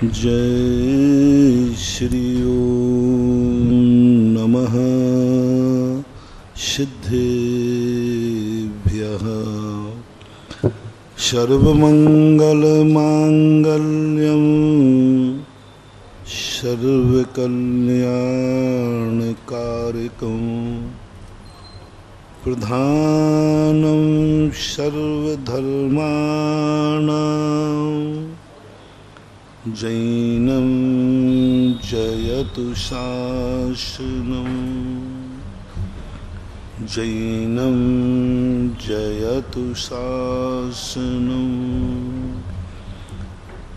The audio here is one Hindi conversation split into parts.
जय श्री ओम नमः सिद्धेभ्यः। सर्वमंगलमांगल्यं सर्वकल्याणकारिकं प्रधानं सर्वधर्माणां जैनं जयतु शासनं जैनं जयतु शासनं।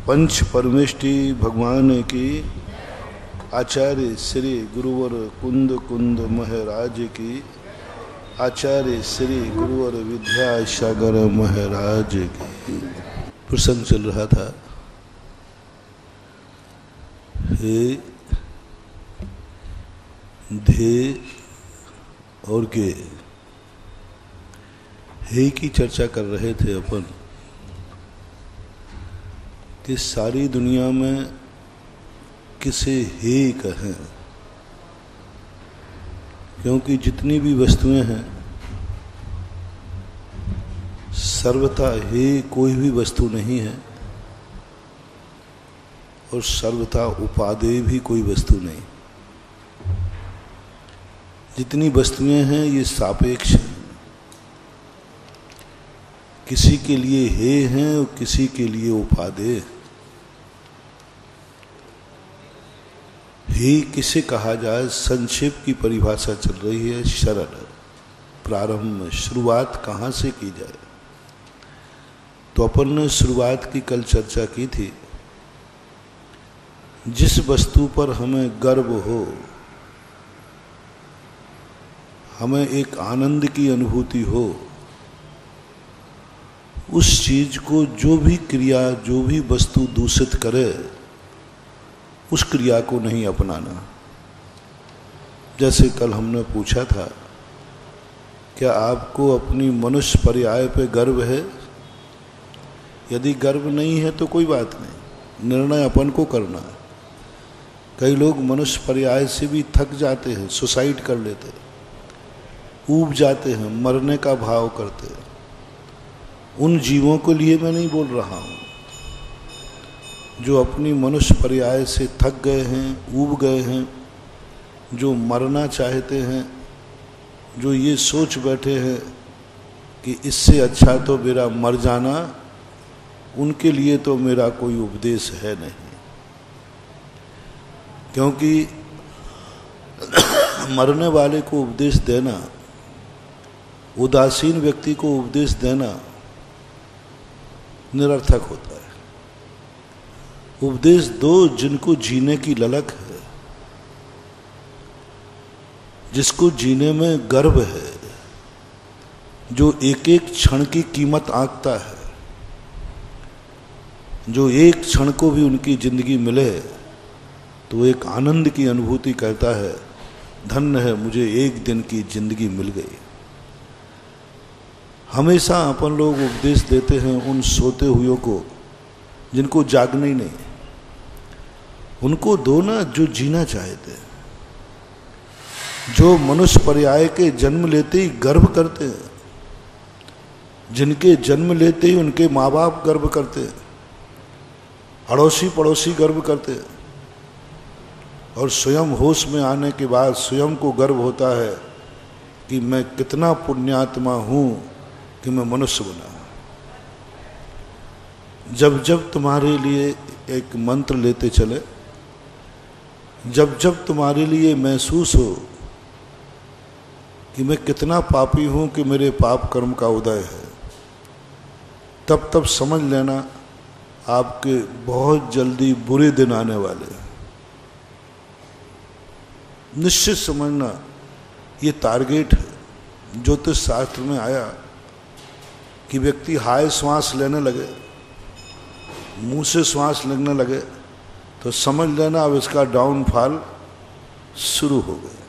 पंच परमेष्टि भगवान की, आचार्य श्री गुरुवर कुंद कुंद महाराज की, आचार्य श्री गुरुवर विद्यासागर महाराज की। प्रसंग चल रहा था, हे ध्येय और के हे की चर्चा कर रहे थे अपन कि सारी दुनिया में किसे हे कहें, क्योंकि जितनी भी वस्तुएं हैं सर्वथा हे कोई भी वस्तु नहीं है और सर्वथा उपादेय भी कोई वस्तु नहीं। जितनी वस्तुएं हैं ये सापेक्ष हैं, किसी के लिए हे हैं और किसी के लिए उपादेय। हे किसे कहा जाए, संक्षेप की परिभाषा चल रही है। सरल प्रारंभ शुरुआत कहाँ से की जाए, तो अपन ने शुरुआत की कल चर्चा की थी। जिस वस्तु पर हमें गर्व हो, हमें एक आनंद की अनुभूति हो, उस चीज को जो भी क्रिया, जो भी वस्तु दूषित करे, उस क्रिया को नहीं अपनाना। जैसे कल हमने पूछा था, क्या आपको अपनी मनुष्य पर्याय पे गर्व है? यदि गर्व नहीं है तो कोई बात नहीं, निर्णय अपन को करना है। कई लोग मनुष्य पर्याय से भी थक जाते हैं, सुसाइड कर लेते हैं, ऊब जाते हैं, मरने का भाव करते हैं। उन जीवों के लिए मैं नहीं बोल रहा हूँ जो अपनी मनुष्य पर्याय से थक गए हैं, ऊब गए हैं, जो मरना चाहते हैं, जो ये सोच बैठे हैं कि इससे अच्छा तो मेरा मर जाना। उनके लिए तो मेरा कोई उपदेश है नहीं, क्योंकि मरने वाले को उपदेश देना, उदासीन व्यक्ति को उपदेश देना निरर्थक होता है। उपदेश दो जिनको जीने की ललक है, जिसको जीने में गर्व है, जो एक एक क्षण की कीमत आंकता है, जो एक क्षण को भी उनकी जिंदगी मिले तो एक आनंद की अनुभूति करता है, धन्य है मुझे एक दिन की जिंदगी मिल गई। हमेशा अपन लोग उपदेश देते हैं उन सोते हुए को जिनको जागना ही नहीं। उनको दो ना जो जीना चाहते हैं, जो मनुष्य पर्याय के जन्म लेते ही गर्व करते हैं, जिनके जन्म लेते ही उनके माँ बाप गर्व करते हैं, अड़ोसी पड़ोसी गर्व करते हैं, और स्वयं होश में आने के बाद स्वयं को गर्व होता है कि मैं कितना पुण्यात्मा हूँ कि मैं मनुष्य बना। जब जब तुम्हारे लिए एक मंत्र लेते चले, जब जब तुम्हारे लिए महसूस हो कि मैं कितना पापी हूँ कि मेरे पाप कर्म का उदय है, तब तब समझ लेना आपके बहुत जल्दी बुरे दिन आने वाले हैं। निश्चित समझना ये टारगेट है। ज्योतिष शास्त्र में आया कि व्यक्ति हाय श्वास लेने लगे, मुंह से श्वास लगने लगे, तो समझ लेना अब इसका डाउनफॉल शुरू हो गया।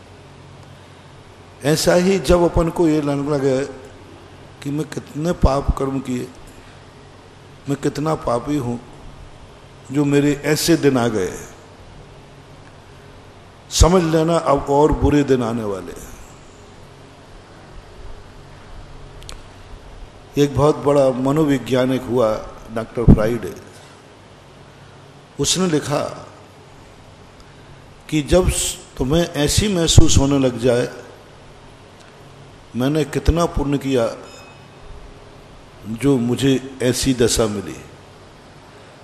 ऐसा ही जब अपन को ये लगने लगे कि मैं कितने पाप कर्म किए, मैं कितना पापी हूँ, जो मेरे ऐसे दिन आ गए, समझ लेना अब और बुरे दिन आने वाले हैं। एक बहुत बड़ा मनोवैज्ञानिक हुआ डॉक्टर फ्राइडे, उसने लिखा कि जब तुम्हें ऐसी महसूस होने लग जाए मैंने कितना पुण्य किया जो मुझे ऐसी दशा मिली,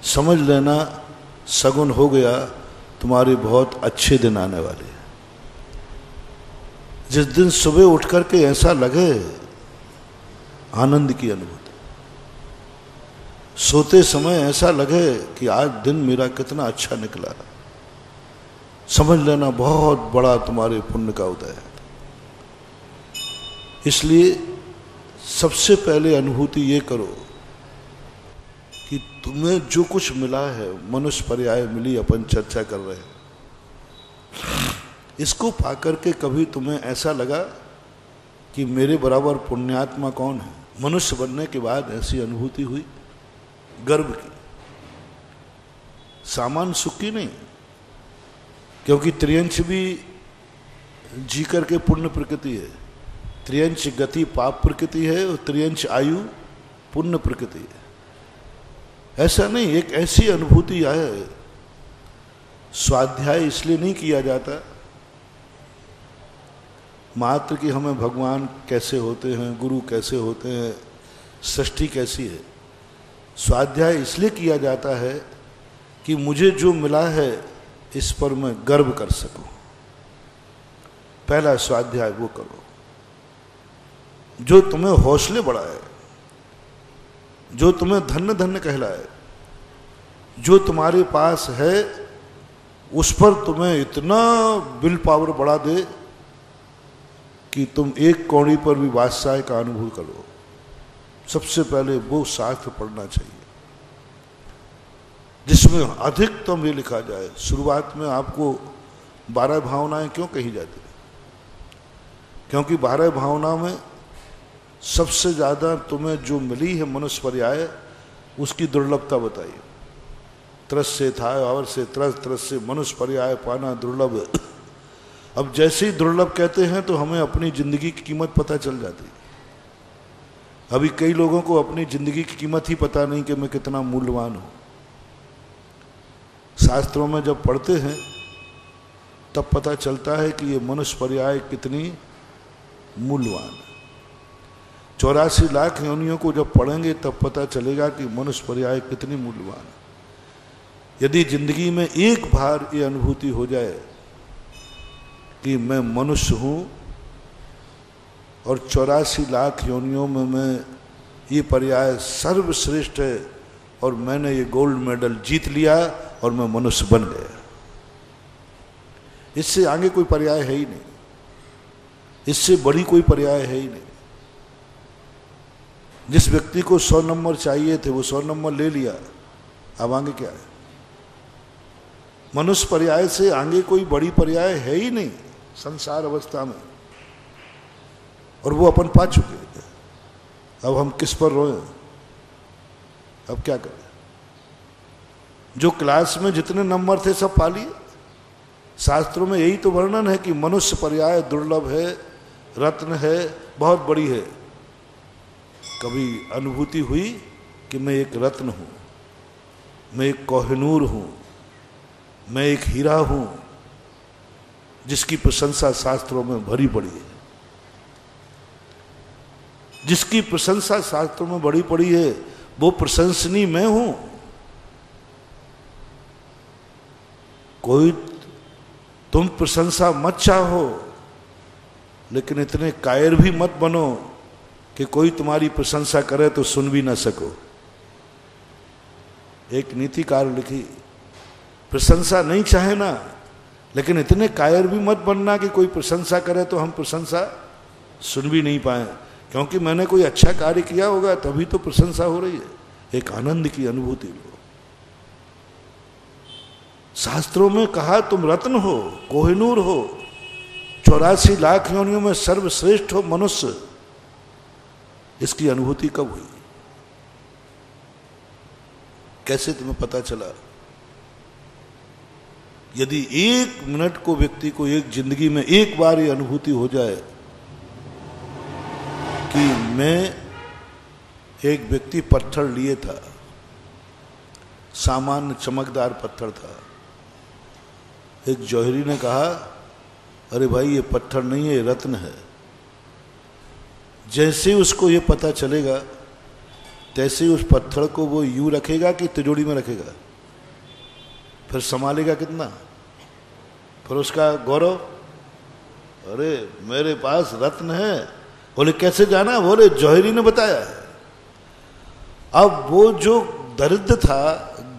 समझ लेना सगुन हो गया, तुम्हारे बहुत अच्छे दिन आने वाले। जिस दिन सुबह उठ करके ऐसा लगे आनंद की अनुभूति, सोते समय ऐसा लगे कि आज दिन मेरा कितना अच्छा निकला, समझ लेना बहुत बड़ा तुम्हारे पुण्य का उदय है। इसलिए सबसे पहले अनुभूति ये करो कि तुम्हें जो कुछ मिला है, मनुष्य पर्याय मिली, अपन चर्चा कर रहे हैं, इसको पाकर के कभी तुम्हें ऐसा लगा कि मेरे बराबर पुण्यात्मा कौन है? मनुष्य बनने के बाद ऐसी अनुभूति हुई गर्व की, सामान्य सुख की नहीं, क्योंकि त्रियंश भी जी करके पुण्य प्रकृति है, त्रियंश गति पाप प्रकृति है और त्रियंश आयु पुण्य प्रकृति है। ऐसा नहीं, एक ऐसी अनुभूति आए। स्वाध्याय इसलिए नहीं किया जाता मात्र कि हमें भगवान कैसे होते हैं, गुरु कैसे होते हैं, सृष्टि कैसी है। स्वाध्याय इसलिए किया जाता है कि मुझे जो मिला है इस पर मैं गर्व कर सकूं। पहला स्वाध्याय वो करो जो तुम्हें हौसले बढ़ाए, जो तुम्हें धन्य धन्य कहलाए। जो तुम्हारे पास है उस पर तुम्हें इतना विल पावर बढ़ा दे कि तुम एक कौड़ी पर भी बादशाह का अनुभव करो। सबसे पहले वो शास्त्र पढ़ना चाहिए जिसमें अधिकतम ये लिखा जाए। शुरुआत में आपको 12 भावनाएं क्यों कही जाती है? क्योंकि 12 भावना में सबसे ज्यादा तुम्हें जो मिली है मनुष्य पर्याय, उसकी दुर्लभता बताइए। त्रस से था और से त्रस, त्रस से मनुष्य पर्याय पाना दुर्लभ। अब जैसे ही दुर्लभ कहते हैं तो हमें अपनी जिंदगी की कीमत पता चल जाती है। अभी कई लोगों को अपनी जिंदगी की कीमत ही पता नहीं कि मैं कितना मूल्यवान हूं। शास्त्रों में जब पढ़ते हैं तब पता चलता है कि ये मनुष्य पर्याय कितनी मूल्यवान है। 84 लाख योनियों को जब पढ़ेंगे तब पता चलेगा कि मनुष्य पर्याय कितनी मूल्यवान है। यदि जिंदगी में एक बार ये अनुभूति हो जाए कि मैं मनुष्य हूं और 84 लाख योनियों में मैं ये पर्याय सर्वश्रेष्ठ है और मैंने ये गोल्ड मेडल जीत लिया और मैं मनुष्य बन गया, इससे आगे कोई पर्याय है ही नहीं, इससे बड़ी कोई पर्याय है ही नहीं। जिस व्यक्ति को 100 नंबर चाहिए थे वो 100 नंबर ले लिया, अब आगे क्या है? मनुष्य पर्याय से आगे कोई बड़ी पर्याय है ही नहीं संसार अवस्था में, और वो अपन पा चुके हैं। अब हम किस पर रोए? अब क्या करें? जो क्लास में जितने नंबर थे सब पा लिए। शास्त्रों में यही तो वर्णन है कि मनुष्य पर्याय दुर्लभ है, रत्न है, बहुत बड़ी है। कभी अनुभूति हुई कि मैं एक रत्न हूं, मैं एक कोहिनूर हूं, मैं एक हीरा हूं जिसकी प्रशंसा शास्त्रों में भरी पड़ी है, जिसकी प्रशंसा शास्त्रों में बड़ी पड़ी है, वो प्रशंसनीय मैं हूं। कोई तुम प्रशंसा मत चाहो, लेकिन इतने कायर भी मत बनो कि कोई तुम्हारी प्रशंसा करे तो सुन भी ना सको। एक नीतिकार लिखी, प्रशंसा नहीं चाहे ना, लेकिन इतने कायर भी मत बनना कि कोई प्रशंसा करे तो हम प्रशंसा सुन भी नहीं पाए, क्योंकि मैंने कोई अच्छा कार्य किया होगा तभी तो प्रशंसा हो रही है। एक आनंद की अनुभूति लो। शास्त्रों में कहा तुम रत्न हो, कोहिनूर हो, 84 लाख योनियों में सर्वश्रेष्ठ हो मनुष्य। इसकी अनुभूति कब हुई? कैसे तुम्हें पता चला यदि एक मिनट को व्यक्ति को एक जिंदगी में एक बार ये अनुभूति हो जाए कि मैं एक व्यक्ति पत्थर लिए था, सामान्य चमकदार पत्थर था, एक जौहरी ने कहा अरे भाई ये पत्थर नहीं है, ये रत्न है। जैसे उसको ये पता चलेगा तैसे ही उस पत्थर को वो यूं रखेगा कि तिजोरी में रखेगा, फिर संभालेगा कितना, फिर उसका गौरव, अरे मेरे पास रत्न है। बोले कैसे जाना? बोले जौहरी ने बताया है। अब वो जो दरिद्र था,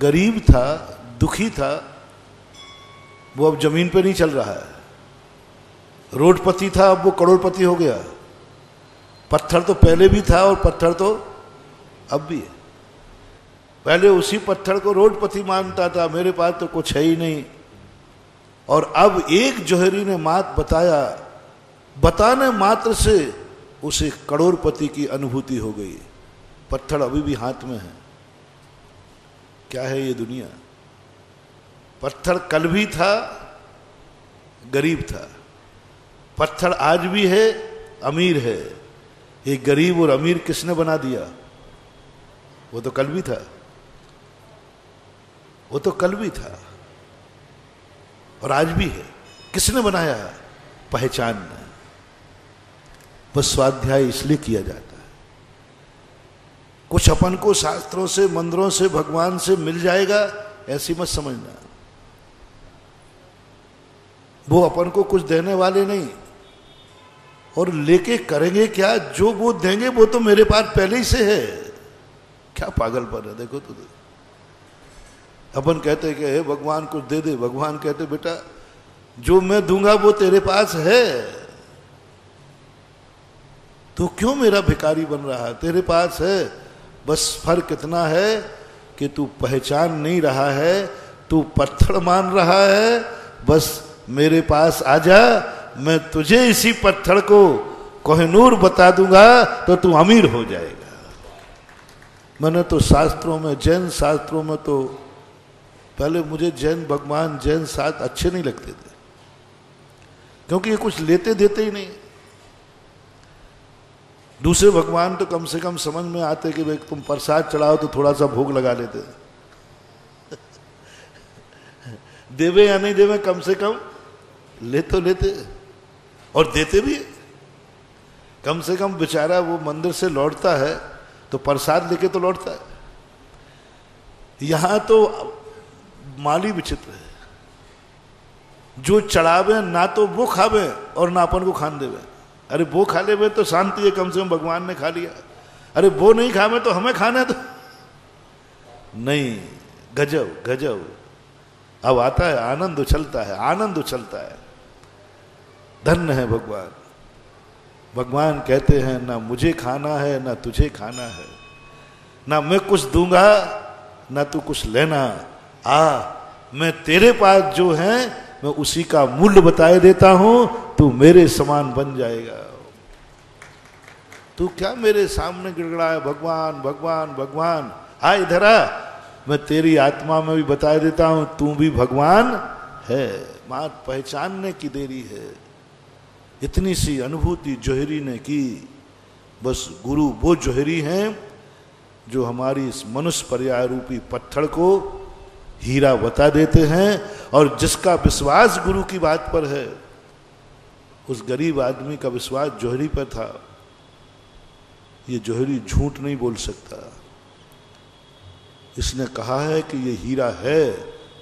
गरीब था, दुखी था, वो अब जमीन पे नहीं चल रहा है। रोडपति था, अब वो करोड़पति हो गया। पत्थर तो पहले भी था और पत्थर तो अब भी है। पहले उसी पत्थर को रोडपति मानता था, मेरे पास तो कुछ है ही नहीं। और अब एक जौहरी ने बात बताया, बताने मात्र से उसे करोड़पति की अनुभूति हो गई। पत्थर अभी भी हाथ में है। क्या है ये दुनिया? पत्थर कल भी था, गरीब था। पत्थर आज भी है, अमीर है। ये गरीब और अमीर किसने बना दिया? वो तो कल भी था, वो तो कल भी था और आज भी है। किसने बनाया? पहचान ने। बस स्वाध्याय इसलिए किया जाता है। कुछ अपन को शास्त्रों से, मंदिरों से, भगवान से मिल जाएगा ऐसी मत समझना। वो अपन को कुछ देने वाले नहीं, और लेके करेंगे क्या? जो वो देंगे वो तो मेरे पास पहले ही से है। क्या पागलपन है! देखो तो अपन कहते हैं कि हे भगवान कुछ दे दे, भगवान कहते बेटा जो मैं दूंगा वो तेरे पास है, तो क्यों मेरा भिखारी बन रहा है? तेरे पास है। बस फर्क इतना है कि तू पहचान नहीं रहा है, तू पत्थर मान रहा है। बस मेरे पास आजा, मैं तुझे इसी पत्थर को कोहिनूर बता दूंगा तो तू अमीर हो जाएगा। मैंने तो शास्त्रों में, जैन शास्त्रों में तो पहले मुझे जैन भगवान, जैन शास्त्र अच्छे नहीं लगते थे, क्योंकि ये कुछ लेते देते ही नहीं। दूसरे भगवान तो कम से कम समझ में आते कि भाई तुम प्रसाद चढ़ाओ तो थोड़ा सा भोग लगा लेते देवे या नहीं देवे, कम से कम ले तो लेते और देते भी। कम से कम बेचारा वो मंदिर से लौटता है तो प्रसाद लेके तो लौटता है। यहां तो माली विचित्र है, जो चढ़ावे ना तो वो खावे और ना अपन को खान देवे। अरे वो खा ले तो शांति है, कम से कम भगवान ने खा लिया। अरे वो नहीं खावे तो हमें खाना है तो नहीं। गजब गजब। अब आता है आनंद उछलता है, आनंद उछलता है। धन्य है भगवान। भगवान कहते हैं ना मुझे खाना है ना तुझे खाना है, ना मैं कुछ दूंगा ना तू कुछ लेना। मैं तेरे पास जो है मैं उसी का मूल्य बताए देता हूं, तू मेरे समान बन जाएगा। तू क्या मेरे सामने गिड़गड़ा है भगवान भगवान भगवान? आ इधर आ, मैं तेरी आत्मा में भी बताए देता हूं तू भी भगवान है। मात पहचानने की देरी है। इतनी सी अनुभूति जौहरी ने की। बस गुरु वो जौहरी हैं जो हमारी इस मनुष्य पर्याय रूपी पत्थर को हीरा बता देते हैं, और जिसका विश्वास गुरु की बात पर है, उस गरीब आदमी का विश्वास जौहरी पर था। ये जौहरी झूठ नहीं बोल सकता। इसने कहा है कि ये हीरा है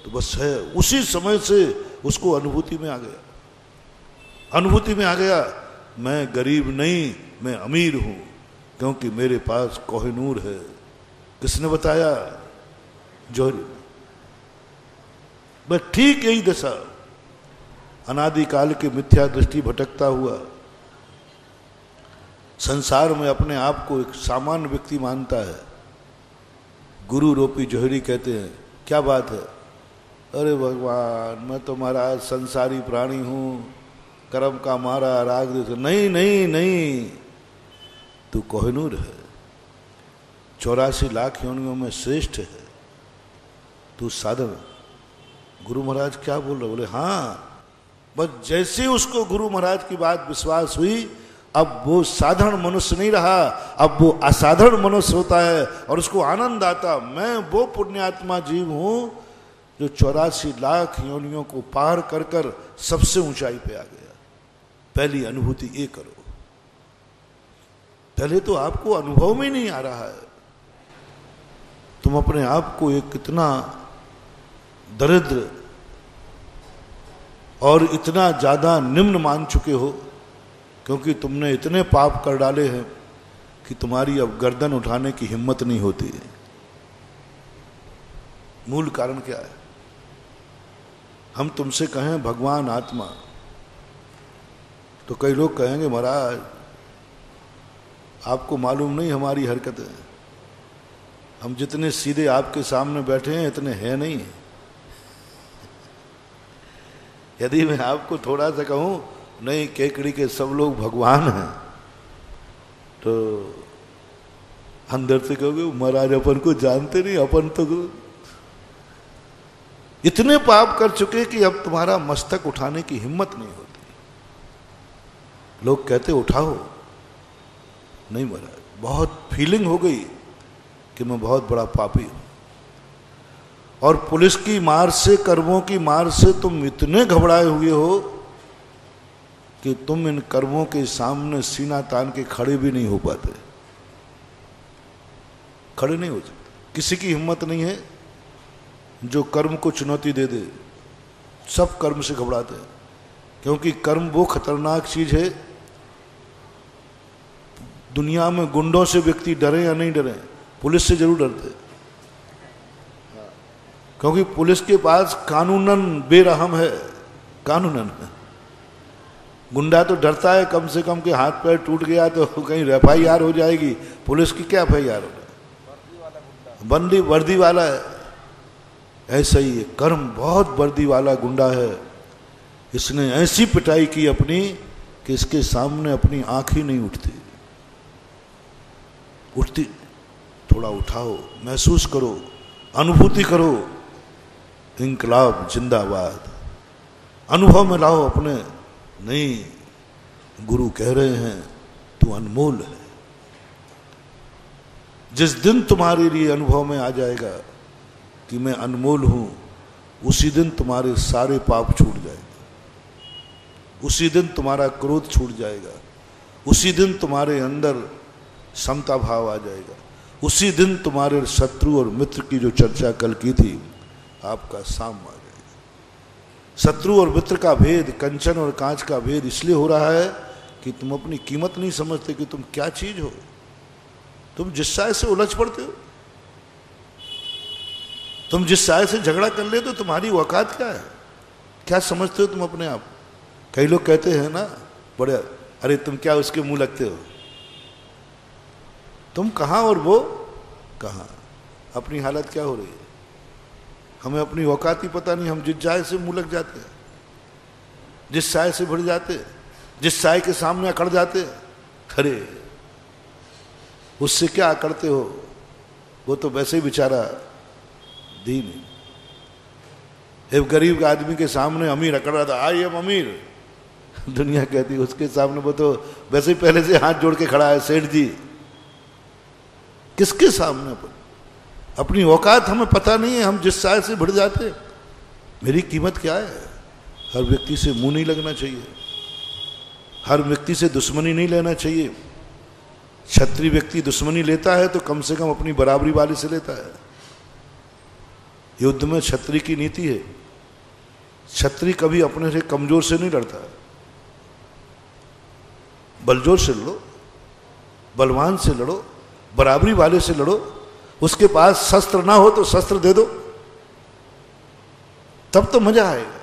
तो बस है। उसी समय से उसको अनुभूति में आ गया, अनुभूति में आ गया मैं गरीब नहीं, मैं अमीर हूं, क्योंकि मेरे पास कोहिनूर है। किसने बताया? जौहरी। बस ठीक यही दशा, अनादिकाल की मिथ्या दृष्टि भटकता हुआ संसार में अपने आप को एक सामान्य व्यक्ति मानता है। गुरु रूपी जौहरी कहते हैं क्या बात है? अरे भगवान मैं तो महाराज संसारी प्राणी हूं, कर्म का मारा राग दे। नहीं नहीं नहीं, तू कोहिनूर है, 84 लाख योनियों में श्रेष्ठ है। तू साधन गुरु महाराज क्या बोल रहे? बोले हाँ। बस जैसे उसको गुरु महाराज की बात विश्वास हुई, अब वो साधारण मनुष्य नहीं रहा, अब वो असाधारण मनुष्य होता है और उसको आनंद आता। मैं वो पुण्यात्मा जीव हूं जो 84 लाख योनियों को पार कर कर सबसे ऊंचाई पे आ गया। पहली अनुभूति ये करो। पहले तो आपको अनुभव में नहीं आ रहा है, तुम अपने आप को एक इतना दरिद्र और इतना ज्यादा निम्न मान चुके हो, क्योंकि तुमने इतने पाप कर डाले हैं कि तुम्हारी अब गर्दन उठाने की हिम्मत नहीं होती है। मूल कारण क्या है? हम तुमसे कहें भगवान आत्मा, तो कई लोग कहेंगे महाराज आपको मालूम नहीं हमारी हरकतें, हम जितने सीधे आपके सामने बैठे हैं इतने हैं नहीं। यदि मैं आपको थोड़ा सा कहूं नहीं केकड़ी के सब लोग भगवान हैं, तो अंदर से कहोगे महाराज अपन को जानते नहीं, अपन तो इतने पाप कर चुके कि अब तुम्हारा मस्तक उठाने की हिम्मत नहीं होती। लोग कहते उठाओ, नहीं महाराज बहुत फीलिंग हो गई कि मैं बहुत बड़ा पापी हूं, और पुलिस की मार से, कर्मों की मार से तुम इतने घबराए हुए हो कि तुम इन कर्मों के सामने सीना तान के खड़े भी नहीं हो पाते। खड़े नहीं हो सकते। किसी की हिम्मत नहीं है जो कर्म को चुनौती दे दे। सब कर्म से घबराते हैं, क्योंकि कर्म वो खतरनाक चीज है। दुनिया में गुंडों से व्यक्ति डरे या नहीं डरे, पुलिस से जरूर डरते, क्योंकि पुलिस के पास कानूनन बेरहम है। कानूनन है। गुंडा तो डरता है कम से कम कि हाथ पैर टूट गया तो कहीं FIR हो जाएगी। पुलिस की क्या FIR हो जाए? बंदी वर्दी वाला है। ऐसा ही है, कर्म बहुत वर्दी वाला गुंडा है। इसने ऐसी पिटाई की अपनी कि इसके सामने अपनी आंख ही नहीं उठती। थोड़ा उठाओ, महसूस करो, अनुभूति करो। इंकलाब जिंदाबाद। अनुभव में लाओ अपने। नहीं, गुरु कह रहे हैं तू अनमोल है। जिस दिन तुम्हारे लिए अनुभव में आ जाएगा कि मैं अनमोल हूं, उसी दिन तुम्हारे सारे पाप छूट जाएंगे। उसी दिन तुम्हारा क्रोध छूट जाएगा। उसी दिन तुम्हारे अंदर समता भाव आ जाएगा। उसी दिन तुम्हारे शत्रु और मित्र की जो चर्चा कल की थी, आपका साम आ जाएगा। शत्रु और मित्र का भेद, कंचन और कांच का भेद इसलिए हो रहा है कि तुम अपनी कीमत नहीं समझते कि तुम क्या चीज हो। तुम जिस साय से उलझ पड़ते हो, तुम जिस साय से झगड़ा कर ले तो तुम्हारी औकात क्या है? क्या समझते हो तुम अपने आप? कई लोग कहते हैं ना बड़े, अरे तुम क्या उसके मुंह लगते हो? तुम कहां और वो कहां? अपनी हालत क्या हो रही है? हमें अपनी औकात ही पता नहीं। हम जिस जाय से मुंह लग जाते हैं, जिस साय से भिड़ जाते हैं, जिस साय के सामने अकड़ जाते हैं, अरे उससे क्या अकड़ते हो? वो तो वैसे ही बेचारा दीन है। एक गरीब आदमी के सामने अमीर अकड़ रहा था, आई एम अमीर। दुनिया कहती है उसके सामने वो तो वैसे ही पहले से हाथ जोड़ के खड़ा है, सेठ जी। किसके सामने? अपनी औकात हमें पता नहीं है। हम जिस साय से भिड़ जाते, मेरी कीमत क्या है? हर व्यक्ति से मुंह नहीं लगना चाहिए, हर व्यक्ति से दुश्मनी नहीं लेना चाहिए। क्षत्रिय व्यक्ति दुश्मनी लेता है तो कम से कम अपनी बराबरी वाले से लेता है। युद्ध में क्षत्रिय की नीति है, क्षत्रिय कभी अपने से कमजोर से नहीं लड़ता है। बलजोर से लड़ो, बलवान से लड़ो, बराबरी वाले से लड़ो। उसके पास शस्त्र ना हो तो शस्त्र दे दो, तब तो मजा आएगा।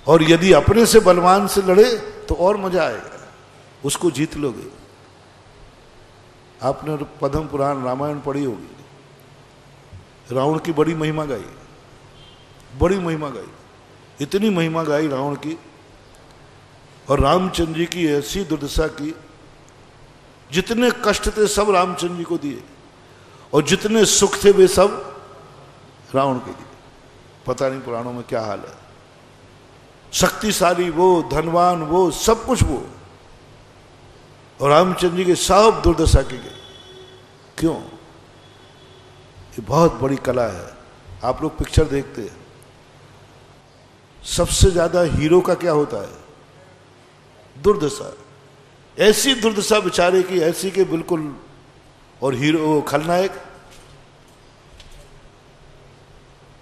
और यदि अपने से बलवान से लड़े तो और मजा आएगा, उसको जीत लोगे। आपने पद्म पुराण रामायण पढ़ी होगी। रावण की बड़ी महिमा गाई, बड़ी महिमा गाई, इतनी महिमा गाई रावण की। और रामचंद्र जी की ऐसी दुर्दशा की, जितने कष्ट थे सब रामचंद्र जी को दिए, और जितने सुख थे वे सब रावण के दिए। पता नहीं पुराणों में क्या हाल है। शक्तिशाली वो, धनवान वो, सब कुछ वो, और रामचंद्र जी के सब दुर्दशा के गए। क्यों? ये बहुत बड़ी कला है। आप लोग पिक्चर देखते हैं, सबसे ज्यादा हीरो का क्या होता है? दुर्दशा। ऐसी दुर्दशा बेचारे की, ऐसी के बिल्कुल, और हीरो खलनायक,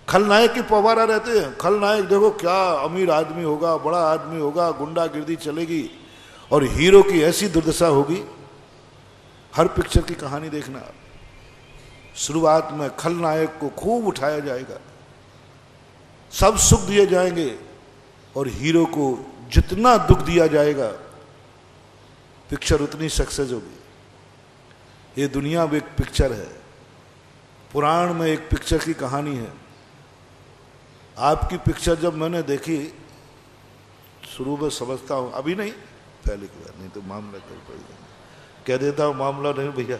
खलनायक की पवारा रहते हैं। खलनायक देखो क्या अमीर आदमी होगा, बड़ा आदमी होगा, गुंडागिर्दी चलेगी, और हीरो की ऐसी दुर्दशा होगी। हर पिक्चर की कहानी देखना, शुरुआत में खलनायक को खूब उठाया जाएगा, सब सुख दिए जाएंगे, और हीरो को जितना दुख दिया जाएगा पिक्चर उतनी सक्सेस होगी। ये दुनिया में एक पिक्चर है, पुराण में एक पिक्चर की कहानी है। आपकी पिक्चर जब मैंने देखी, शुरू में समझता हूँ, अभी नहीं, पहले की बात, नहीं तो मामला कर पड़ेगा, कह देता हूँ मामला नहीं भैया।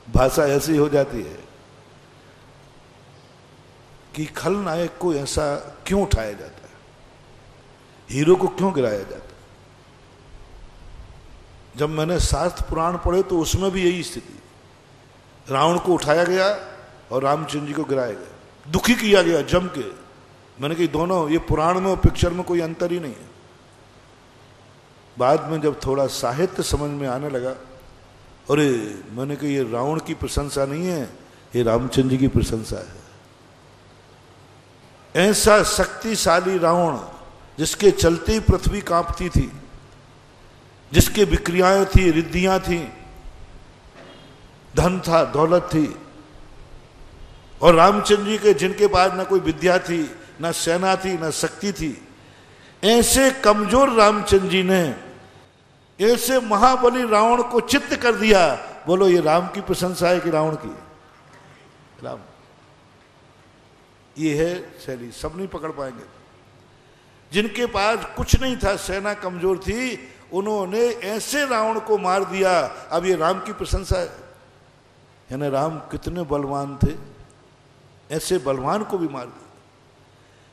भाषा ऐसी हो जाती है कि खलनायक को ऐसा क्यों उठाया जाता है, हीरो को क्यों गिराया जाता है। जब मैंने शास्त्र पुराण पढ़े तो उसमें भी यही स्थिति, रावण को उठाया गया और रामचंद्र जी को गिराया गया, दुखी किया गया जम के। मैंने कहा दोनों, ये पुराण में और पिक्चर में कोई अंतर ही नहीं है। बाद में जब थोड़ा साहित्य समझ में आने लगा, अरे मैंने कहा ये रावण की प्रशंसा नहीं है, ये रामचंद्र जी की प्रशंसा है। ऐसा शक्तिशाली रावण, जिसके चलते ही पृथ्वी कांपती थी, जिसके विक्रियाएं थी, रिद्धियां थी, धन था, दौलत थी, और रामचंद्र जी के जिनके पास ना कोई विद्या थी, ना सेना थी, ना शक्ति थी, ऐसे कमजोर रामचंद्र जी ने ऐसे महाबली रावण को चित्त कर दिया। बोलो ये राम की प्रशंसा है कि रावण की? राम। ये है शैली, सब नहीं पकड़ पाएंगे। जिनके पास कुछ नहीं था, सेना कमजोर थी, उन्होंने ऐसे रावण को मार दिया। अब ये राम की प्रशंसा है? यानी राम कितने बलवान थे, ऐसे बलवान को भी मार दिया।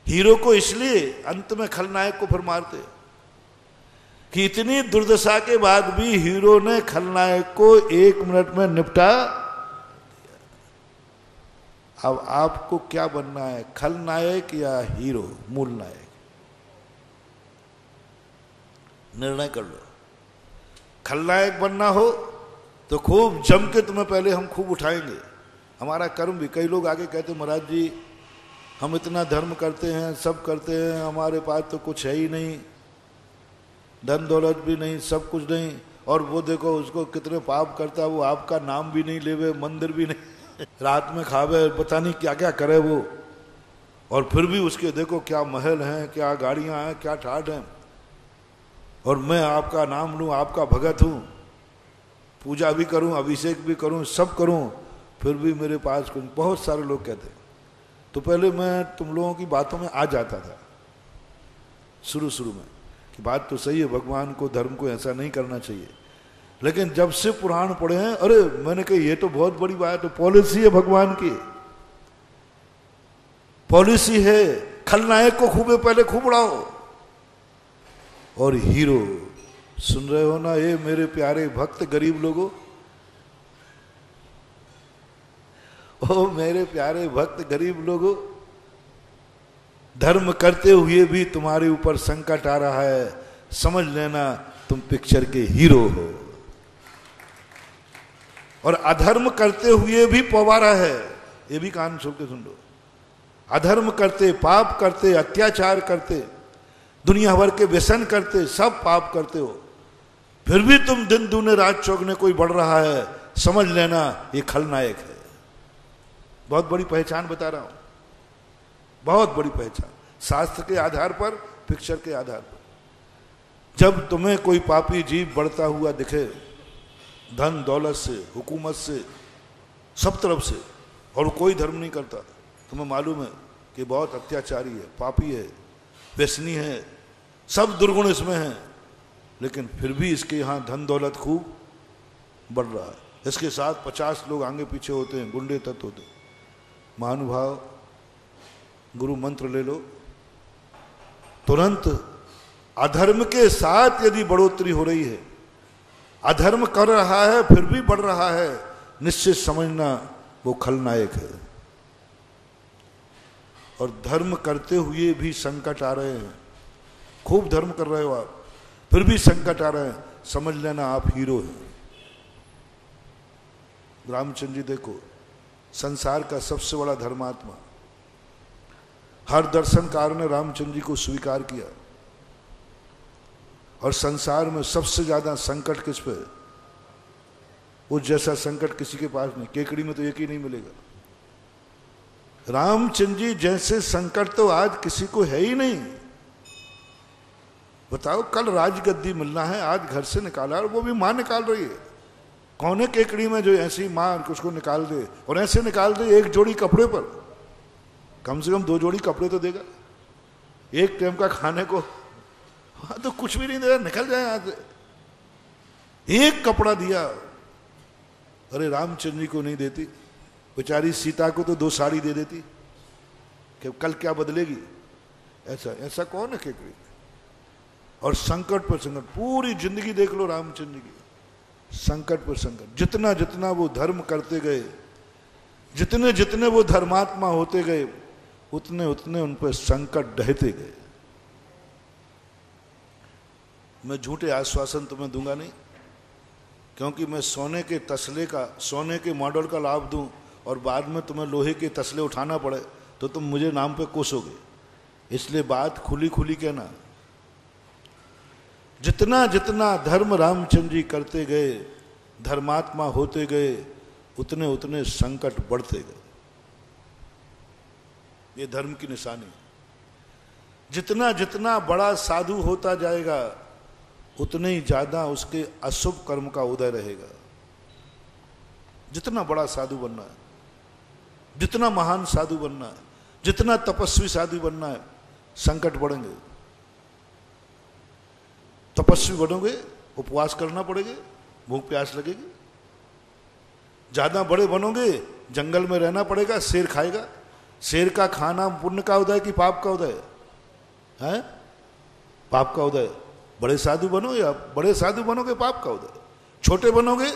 हीरो को इसलिए अंत में खलनायक को फिर मारते कि इतनी दुर्दशा के बाद भी हीरो ने खलनायक को 1 मिनट में निपटा। अब आपको क्या बनना है, खलनायक या हीरो, मूल नायक? निर्णय कर लो। खलनायक बनना हो तो खूब जम के तुम्हें पहले हम खूब उठाएंगे, हमारा कर्म भी। कई लोग आगे कहते महाराज जी हम इतना धर्म करते हैं, सब करते हैं, हमारे पास तो कुछ है ही नहीं, धन दौलत भी नहीं, सब कुछ नहीं, और वो देखो उसको कितने पाप करता है, वो आपका नाम भी नहीं लेवे, मंदिर भी नहीं, रात में खावे, पता नहीं क्या क्या करे वो, और फिर भी उसके देखो क्या महल हैं, क्या गाड़ियां हैं, क्या ठाठ हैं, और मैं आपका नाम लूं, आपका भगत हूं, पूजा भी करूं, अभिषेक भी करूं, सब करूं, फिर भी मेरे पास कुछ। बहुत सारे लोग कहते हैं। तो पहले मैं तुम लोगों की बातों में आ जाता था शुरू में कि बात तो सही है, भगवान को, धर्म को ऐसा नहीं करना चाहिए। लेकिन जब से पुराण पढ़े हैं, अरे मैंने कहा ये तो बहुत बड़ी बात है, पॉलिसी है भगवान की, पॉलिसी है। खलनायक को खूबे पहले खूब उड़ाओ, और हीरो, सुन रहे हो ना ये मेरे प्यारे भक्त गरीब लोगों, ओ मेरे प्यारे भक्त गरीब लोगों, धर्म करते हुए भी तुम्हारे ऊपर संकट आ रहा है, समझ लेना तुम पिक्चर के हीरो हो। और अधर्म करते हुए भी पवारा है, ये भी कान खोल के सुन लो। अधर्म करते, पाप करते, अत्याचार करते, दुनिया भर के व्यसन करते, सब पाप करते हो, फिर भी तुम दिन दूने रात चौगने कोई बढ़ रहा है, समझ लेना ये खलनायक है। बहुत बड़ी पहचान बता रहा हूं, बहुत बड़ी पहचान, शास्त्र के आधार पर, पिक्चर के आधार पर। जब तुम्हें कोई पापी जीव बढ़ता हुआ दिखे, धन दौलत से, हुकूमत से, सब तरफ से, और कोई धर्म नहीं करता, तुम्हें मालूम है कि बहुत अत्याचारी है, पापी है, व्यसनी है, सब दुर्गुण इसमें हैं, लेकिन फिर भी इसके यहाँ धन दौलत खूब बढ़ रहा है। इसके साथ 50 लोग आगे पीछे होते हैं, गुंडे तत्व होते हैं, महानुभाव गुरु मंत्र ले लो, तुरंत अधर्म के साथ यदि बढ़ोतरी हो रही है, अधर्म कर रहा है फिर भी बढ़ रहा है, निश्चित समझना वो खलनायक है। और धर्म करते हुए भी संकट आ रहे हैं, खूब धर्म कर रहे हो आप, फिर भी संकट आ रहे हैं, समझ लेना आप हीरो हैं। रामचंद्र जी देखो, संसार का सबसे बड़ा धर्मात्मा, हर दर्शनकार ने रामचंद्र जी को स्वीकार किया। और संसार में सबसे ज्यादा संकट किस पे? उस जैसा संकट किसी के पास नहीं, केकड़ी में तो एक ही नहीं मिलेगा। रामचंद्र जी जैसे संकट तो आज किसी को है ही नहीं। बताओ, कल राजगद्दी मिलना है, आज घर से निकाला और वो भी मां निकाल रही है। कौन है केकड़ी में जो ऐसी मां उसको निकाल दे, और ऐसे निकाल दे एक जोड़ी कपड़े पर, कम से कम 2 जोड़ी कपड़े तो देगा, एक टाइम का खाने को। हाँ तो कुछ भी नहीं देगा, निकल जाए आज, एक कपड़ा दिया। अरे रामचंद्र जी को नहीं देती, बेचारी सीता को तो 2 साड़ी दे देती, कि कल क्या बदलेगी। ऐसा कौन है केकड़ी? और संकट पर संकट, पूरी जिंदगी देख लो रामचंद्र जी की, संकट पर संकट। जितना जितना वो धर्म करते गए, जितने जितने वो धर्मात्मा होते गए, उतने उतने उन पर संकट ढहते गए। मैं झूठे आश्वासन तुम्हें दूंगा नहीं, क्योंकि मैं सोने के तसले का, सोने के मॉडल का लाभ दूं और बाद में तुम्हें लोहे के तसले उठाना पड़े तो तुम मुझे नाम पे कोसोगे। इसलिए बात खुली खुली कहना। जितना जितना धर्म रामचंद्र जी करते गए, धर्मात्मा होते गए, उतने उतने संकट बढ़ते गए। ये धर्म की निशानी। जितना जितना बड़ा साधु होता जाएगा, उतने ही ज्यादा उसके अशुभ कर्म का उदय रहेगा। जितना बड़ा साधु बनना है, जितना महान साधु बनना है, जितना तपस्वी साधु बनना है, संकट बढ़ेंगे। तपस्वी बनोगे, उपवास करना पड़ेगा, भूख प्यास लगेगी। ज्यादा बड़े बनोगे, जंगल में रहना पड़ेगा, शेर खाएगा। शेर का खाना पुण्य का उदय कि पाप का उदय है? पाप का उदय। बड़े साधु बनो, या बड़े साधु बनोगे पाप का उदय, छोटे बनोगे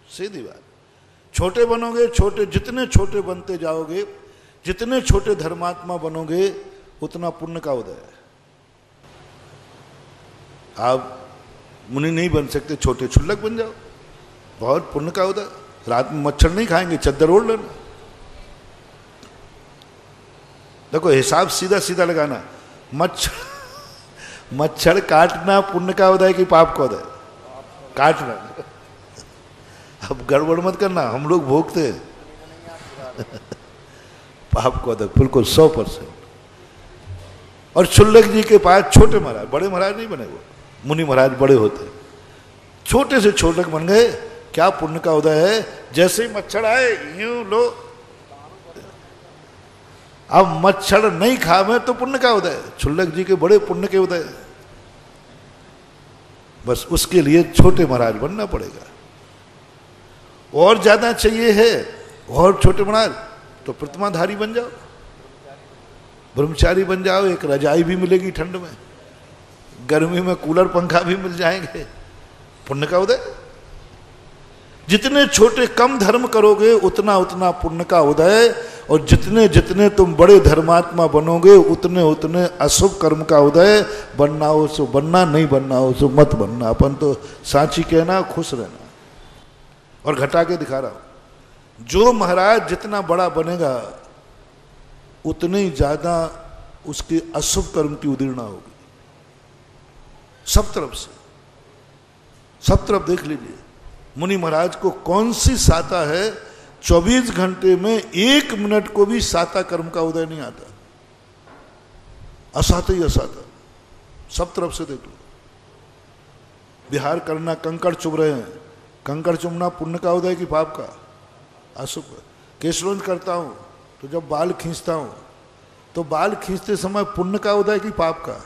सीधी बात, छोटे बनोगे, छोटे जितने छोटे बनते जाओगे, जितने छोटे धर्मात्मा बनोगे, उतना पुण्य का उदय है। आप मुनि नहीं बन सकते, छोटे छुल्लक बन जाओ, बहुत पुण्य का उदय। रात में मच्छर नहीं खाएंगे, चद्दर ओढ़ लेना। देखो हिसाब सीधा सीधा लगाना, मच्छर काटना पुण्य का उदय कि पाप का उदय? काटना। अब गड़बड़ मत करना, हम लोग भोगते हैं। पाप का उदय बिल्कुल 100%। और छुल्लक जी के पास छोटे महाराज, बड़े महाराज नहीं बने, वो मुनि महाराज बड़े होते, छोटे से छोटक बन गए। क्या पुण्य का उदय है? जैसे ही मच्छर आए यूं लो, अब मच्छर नहीं खावे तो पुण्य का उदय। छुल्लक जी के बड़े पुण्य के उदय। बस उसके लिए छोटे महाराज बनना पड़ेगा। और ज्यादा चाहिए है, और छोटे महाराज तो प्रतिमाधारी बन जाओ, ब्रह्मचारी बन जाओ। एक रजाई भी मिलेगी ठंड में, गर्मी में कूलर पंखा भी मिल जाएंगे। पुण्य का उदय। जितने छोटे कम धर्म करोगे, उतना उतना पुण्य का उदय। और जितने जितने तुम बड़े धर्मात्मा बनोगे, उतने उतने अशुभ कर्म का उदय। बनना हो सो बनना, नहीं बनना हो सो मत बनना। अपन तो सांची कहना, खुश रहना। और घटा के दिखा रहा हूं, जो महाराज जितना बड़ा बनेगा, उतने ही ज्यादा उसके अशुभ कर्म की उदीर्णा होगी। सब तरफ से, सब तरफ देख लीजिए। मुनि महाराज को कौन सी साता है, 24 घंटे में 1 मिनट को भी साता कर्म का उदय नहीं आता। असाता ही असाता, सब तरफ से देख लो। बिहार करना, कंकड़ चुभ रहे हैं, कंकड़ चुभना पुण्य का उदय की पाप का? अशुभ। केशरोंज करता हूं तो जब बाल खींचता हूं, तो बाल खींचते समय पुण्य का उदय की पाप का?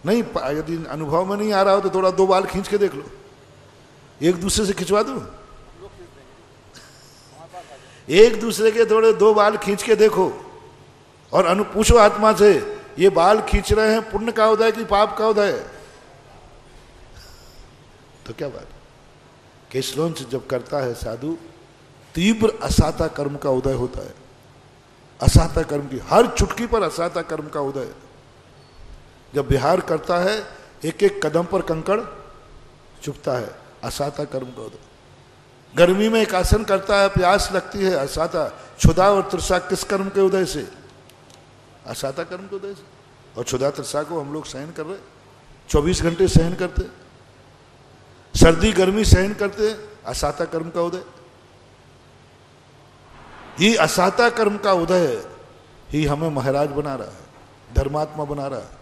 नहीं। यदि अनुभव में नहीं आ रहा हो तो थोड़ा 2 बाल खींच के देख लो, एक दूसरे से खिंचवा दो। एक दूसरे के थोड़े दो बाल खींच के देखो और पूछो आत्मा से, ये बाल खींच रहे हैं पुण्य का उदय कि पाप का उदय? तो क्या बात, केशलोंच जब करता है साधु, तीव्र असाता कर्म का उदय होता है। असाता कर्म की हर चुटकी पर असाता कर्म का उदय। जब विहार करता है एक एक कदम पर कंकड़ चुभता है, असाता कर्म का उदय। गर्मी में एक आसन करता है, प्यास लगती है, असाता। क्षुधा और तृषा किस कर्म के उदय से? असाता कर्म के उदय से। और क्षुधा तृषा को हम लोग सहन कर रहे, 24 घंटे सहन करते, सर्दी गर्मी सहन करते, असाता कर्म का उदय। ये असाता कर्म का उदय ही हमें महाराज बना रहा है, धर्मात्मा बना रहा है।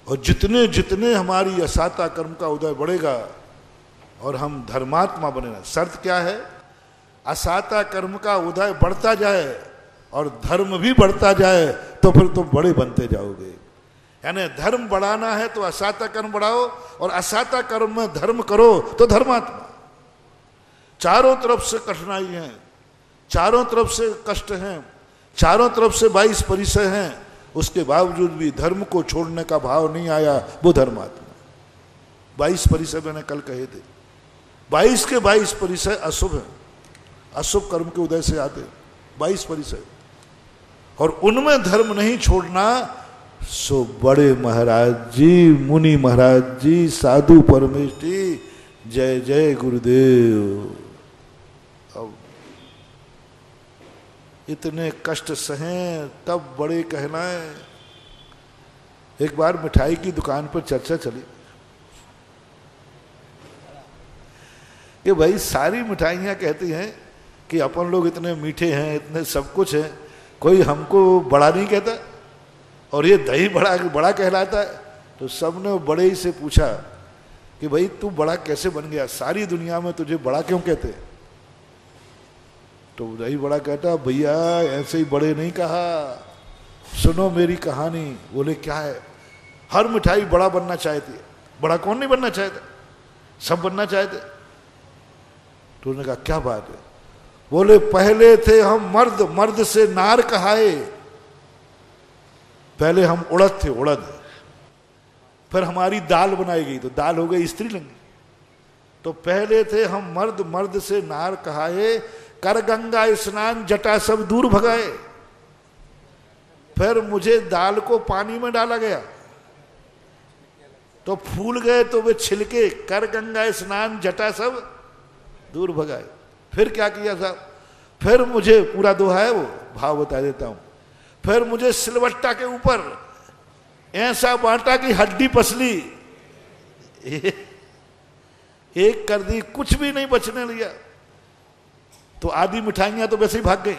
और जितने जितने हमारी असाता कर्म का उदय बढ़ेगा और हम धर्मात्मा बनेगा। शर्त क्या है? असाता कर्म का उदय बढ़ता जाए और धर्म भी बढ़ता जाए, तो फिर तुम बड़े बनते जाओगे। यानी धर्म बढ़ाना है तो असाता कर्म बढ़ाओ, और असाता कर्म में धर्म करो तो धर्मात्मा। चारों तरफ से कठिनाई है, चारों तरफ से कष्ट हैं, चारों तरफ से 22 परिसर हैं, उसके बावजूद भी धर्म को छोड़ने का भाव नहीं आया, वो धर्मात्मा। 22 परिसर मैंने कल कहे थे, 22 के 22 परिसर अशुभ है, अशुभ कर्म के उदय से आते 22 परिसर, और उनमें धर्म नहीं छोड़ना, सो बड़े महाराज जी, मुनि महाराज जी, साधु परमेश जी, जय जय गुरुदेव। अब इतने कष्ट सहें तब बड़े कहलाएं। एक बार मिठाई की दुकान पर चर्चा चली कि भाई सारी मिठाइयाँ कहती हैं कि अपन लोग इतने मीठे हैं, इतने सब कुछ है, कोई हमको बड़ा नहीं कहता, और ये दही बड़ा कहलाता है। तो सबने बड़े ही से पूछा कि भाई तू बड़ा कैसे बन गया, सारी दुनिया में तुझे बड़ा क्यों कहते हैं? तो दही बड़ा कहता, भैया ऐसे ही बड़े नहीं कहा, सुनो मेरी कहानी। बोले क्या है? हर मिठाई बड़ा बनना चाहती है, बड़ा कौन नहीं बनना चाहता, सब बनना चाहते। तो उन्होंने कहा क्या बात है? बोले पहले थे हम मर्द, मर्द से नार कहाए। पहले हम उड़द थे, उड़द, फिर हमारी दाल बनाई गई तो दाल हो गई स्त्रीलिंग। तो पहले थे हम मर्द, मर्द से नार कहाए, कर गंगा स्नान जटा सब दूर भगाए। फिर मुझे दाल को पानी में डाला गया तो फूल गए, तो वे छिलके, कर गंगा स्नान जटा सब दूर भगाए। फिर क्या किया साहब? फिर मुझे पूरा दोहा है, वो भाव बता देता हूं। फिर मुझे सिलवट्टा के ऊपर ऐसा बांटा कि हड्डी पसली एक कर दी, कुछ भी नहीं बचने लिया। तो आधी मिठाइयां तो वैसे ही भाग गई।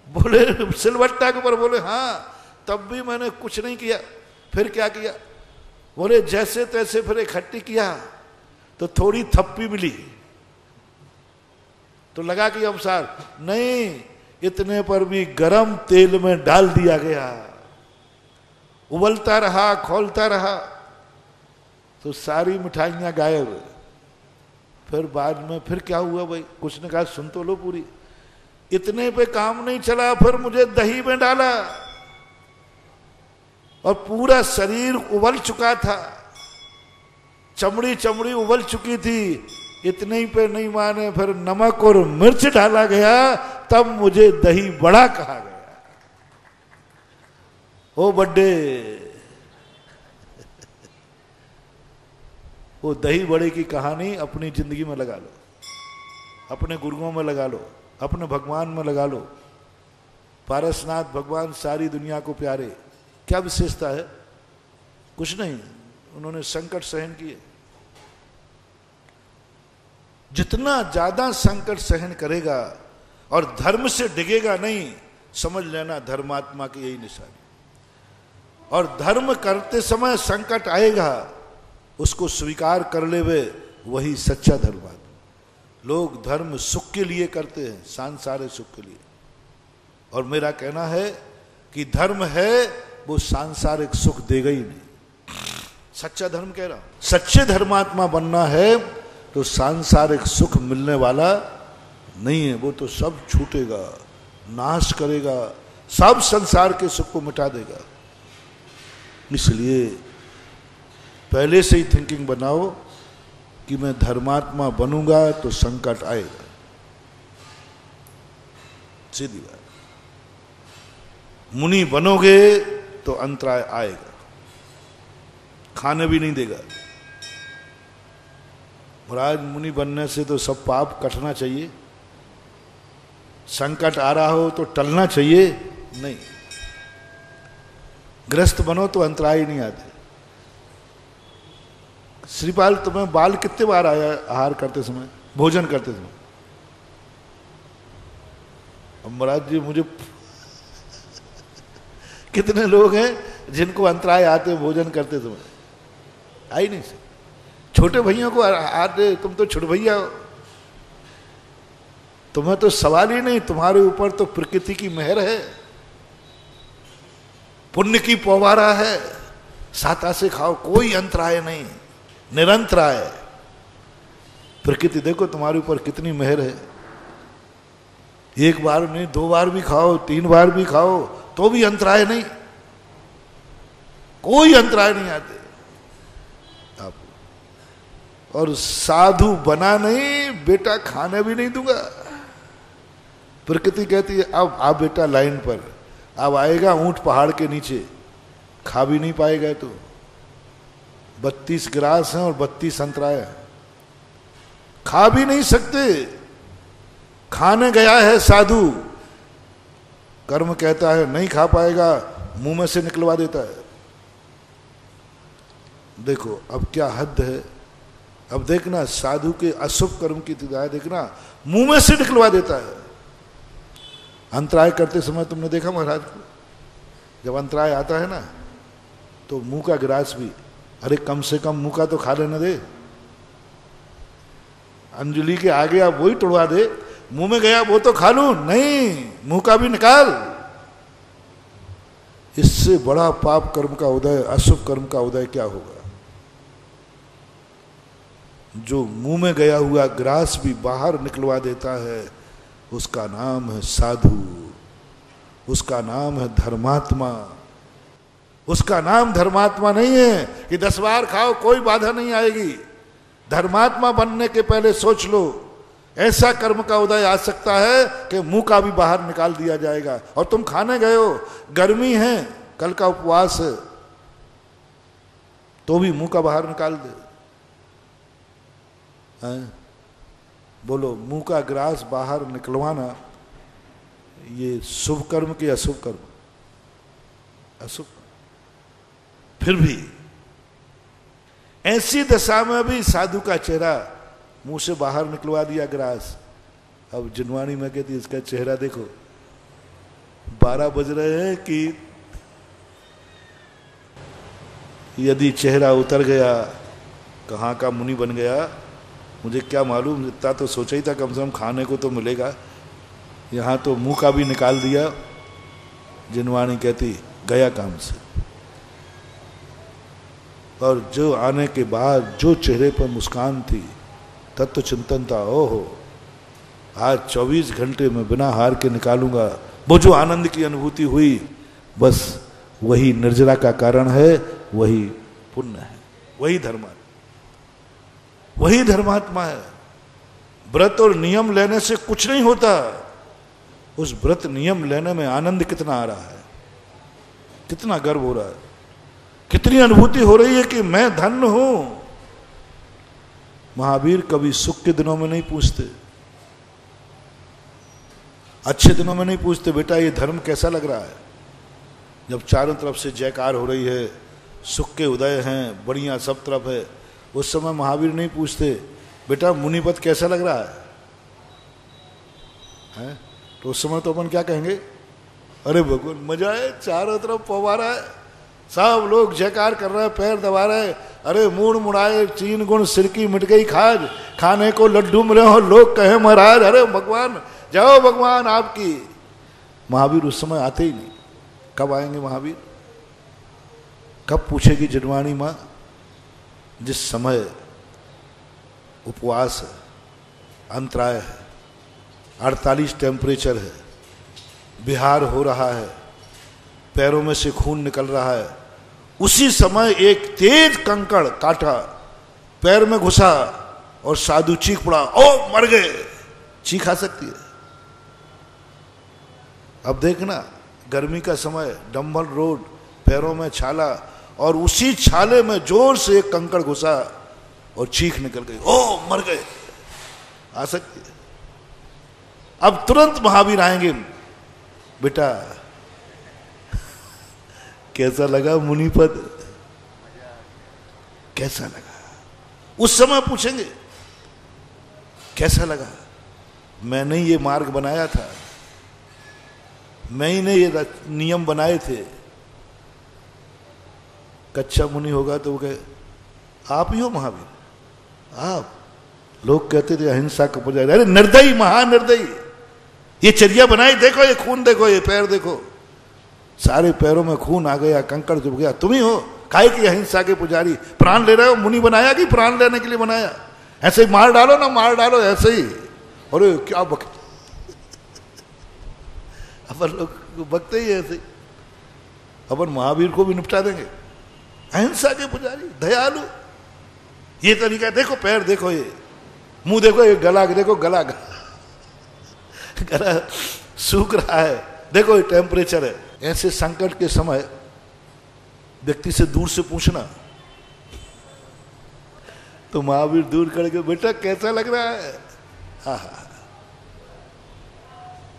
बोले सिलवट्टा के ऊपर, बोले हाँ, तब भी मैंने कुछ नहीं किया। फिर क्या किया? बोले जैसे तैसे फिर इकट्ठी किया तो थोड़ी थप्पी मिली, तो लगा कि अब सार नहीं, इतने पर भी गरम तेल में डाल दिया गया, उबलता रहा, खोलता रहा, तो सारी मिठाइयां गायब। फिर बाद में फिर क्या हुआ भाई? कुछ ने कहा सुन तो लो पूरी। इतने पे काम नहीं चला, फिर मुझे दही में डाला और पूरा शरीर उबल चुका था, चमड़ी चमड़ी उबल चुकी थी। इतने ही पे नहीं माने, फिर नमक और मिर्च डाला गया, तब मुझे दही बड़ा कहा गया। ओ बड्डे, वो दही बड़े की कहानी अपनी जिंदगी में लगा लो, अपने गुरुओं में लगा लो, अपने भगवान में लगा लो। पारसनाथ भगवान सारी दुनिया को प्यारे, क्या विशेषता है? कुछ नहीं, उन्होंने संकट सहन किए। जितना ज्यादा संकट सहन करेगा और धर्म से डिगेगा नहीं, समझ लेना धर्मात्मा की यही निशानी। और धर्म करते समय संकट आएगा, उसको स्वीकार कर ले वे, वही सच्चा धर्मात्मा। लोग धर्म सुख के लिए करते हैं, सांसारिक सुख के लिए। और मेरा कहना है कि धर्म है वो सांसारिक सुख देगा ही नहीं। सच्चा धर्म कह रहा हूं, सच्चे धर्मात्मा बनना है तो सांसारिक सुख मिलने वाला नहीं है, वो तो सब छूटेगा, नाश करेगा, सब संसार के सुख को मिटा देगा। इसलिए पहले से ही थिंकिंग बनाओ कि मैं धर्मात्मा बनूंगा तो संकट आएगा, सीधी बात। मुनि बनोगे तो अंतराय आएगा, खाने भी नहीं देगा। महाराज मुनि बनने से तो सब पाप कटना चाहिए, संकट आ रहा हो तो टलना चाहिए, नहीं। गृहस्थ बनो तो अंतराय ही नहीं आते। श्रीपाल तुम्हें बाल कितने बार आया आहार करते समय, भोजन करते समय? अब महाराज जी मुझे कितने लोग हैं जिनको अंतराय आते भोजन करते समय? आई नहीं से। छोटे भैया को आते, तुम तो छोटे भैया हो, तुम्हें तो सवाल ही नहीं, तुम्हारे ऊपर तो प्रकृति की मेहर है, पुण्य की पौवारा है, साता से खाओ, कोई अंतराय नहीं, निरंतराय। प्रकृति देखो तुम्हारे ऊपर कितनी मेहर है, एक बार नहीं 2 बार भी खाओ, 3 बार भी खाओ तो भी अंतराय नहीं, कोई अंतराय नहीं आते आप। और साधु बना नहीं, बेटा खाने भी नहीं दूंगा। प्रकृति कहती है अब आप बेटा लाइन पर, अब आएगा ऊंट पहाड़ के नीचे, खा भी नहीं पाएगा तो। 32 ग्रास हैं और 32 अंतराय हैं, खा भी नहीं सकते। खाने गया है साधु, कर्म कहता है नहीं खा पाएगा, मुंह में से निकलवा देता है। देखो अब क्या हद है। अब देखना साधु के अशुभ कर्म की तिदाय देखना, मुंह में से निकलवा देता है। अंतराय करते समय तुमने देखा महाराज को, जब अंतराय आता है ना तो मुंह का गिलास भी, अरे कम से कम मुंह का तो खा लेने दे। अंजलि के आगे आप वही तोड़वा दे, मुंह में गया वो तो खा लूं, नहीं मुंह का भी निकाल। इससे बड़ा पाप कर्म का उदय, अशुभ कर्म का उदय क्या होगा? जो मुंह में गया हुआ ग्रास भी बाहर निकलवा देता है, उसका नाम है साधु, उसका नाम है धर्मात्मा। उसका नाम धर्मात्मा नहीं है कि 10 बार खाओ कोई बाधा नहीं आएगी। धर्मात्मा बनने के पहले सोच लो, ऐसा कर्म का उदय आ सकता है कि मुंह का भी बाहर निकाल दिया जाएगा। और तुम खाने गए हो, गर्मी है, कल का उपवास है, तो भी मुंह का बाहर निकाल दे। बोलो, मुंह का ग्रास बाहर निकलवाना ये शुभ कर्म के अशुभ कर्म? अशुभ। फिर भी ऐसी दशा में भी साधु का चेहरा मुंह से बाहर निकलवा दिया ग्रास। अब जिनवानी में कहती इसका चेहरा देखो, 12 बज रहे हैं कि यदि चेहरा उतर गया, कहाँ का मुनि बन गया मुझे क्या मालूम। इतना तो सोचा ही था कम से कम खाने को तो मिलेगा, यहाँ तो मुंह का भी निकाल दिया। जिनवानी कहती गया काम से। और जो आने के बाद जो चेहरे पर मुस्कान थी, तत्व चिंतन था, ओहो आज 24 घंटे में बिना हार के निकालूंगा। वो जो आनंद की अनुभूति हुई, बस वही निर्जरा का कारण है, वही पुण्य है, वही धर्मात्मा, वही धर्मात्मा है। व्रत और नियम लेने से कुछ नहीं होता। उस व्रत नियम लेने में आनंद कितना आ रहा है, कितना गर्व हो रहा है, कितनी अनुभूति हो रही है कि मैं धन्य हूं। महावीर कभी सुख के दिनों में नहीं पूछते, अच्छे दिनों में नहीं पूछते, बेटा ये धर्म कैसा लग रहा है। जब चारों तरफ से जयकार हो रही है, सुख के उदय हैं, बढ़िया सब तरफ है, उस समय महावीर नहीं पूछते बेटा मुनिपद कैसा लग रहा है? तो उस समय तो अपन क्या कहेंगे, अरे भगवान मजा है, चारों तरफ पवारा है, सब लोग जयकार कर रहे हैं, पैर दबा रहे हैं, अरे मूड मुड़ाए 3 गुण सिर की मिट गई खाज, खाने को लड्डू मिले हो, लोग कहे महाराज अरे भगवान जाओ भगवान आपकी। महावीर उस समय आते ही नहीं। कब आएंगे महावीर? कब पूछेगी जिनवाणी माँ? जिस समय उपवास है, अंतराय है, 48 टेम्परेचर है, बिहार हो रहा है, पैरों में से खून निकल रहा है। उसी समय एक तेज कंकड़ काटा, पैर में घुसा और साधु चीख पड़ा, ओ मर गए। चीख आ सकती है। अब देखना, गर्मी का समय, डंबल रोड, पैरों में छाला, और उसी छाले में जोर से एक कंकड़ घुसा और चीख निकल गई, ओ मर गए। आ सकती है। अब तुरंत महावीर आएंगे, बेटा कैसा लगा मुनिपद, कैसा लगा? उस समय पूछेंगे कैसा लगा? मैंने ये मार्ग बनाया था, मैं ही ने ये नियम बनाए थे। कच्चा मुनि होगा तो वो कहे आप ही हो महावीर, आप। लोग कहते थे अहिंसा का पुजारी, अरे निर्दयी, महानिर्दयी, ये चर्या बनाई, देखो ये खून, देखो ये पैर, देखो सारे पैरों में खून आ गया, कंकड़ चुभ गया, तुम ही हो। काहे की अहिंसा के पुजारी, प्राण ले रहे हो? मुनि बनाया कि प्राण लेने के लिए बनाया? ऐसे ही मार डालो ना, मार डालो ऐसे ही। अरे क्या बक अपन लोग बकते ही ऐसे। अपन महावीर को भी निपटा देंगे। अहिंसा के पुजारी, दयालु, ये तरीका, देखो पैर, देखो ये मुंह, देखो ये गला, देखो गला गला सूख रहा है, देखो ये टेम्परेचर है। ऐसे संकट के समय व्यक्ति से दूर से पूछना, तो महावीर दूर करके, बेटा कैसा लग रहा है? हा हा,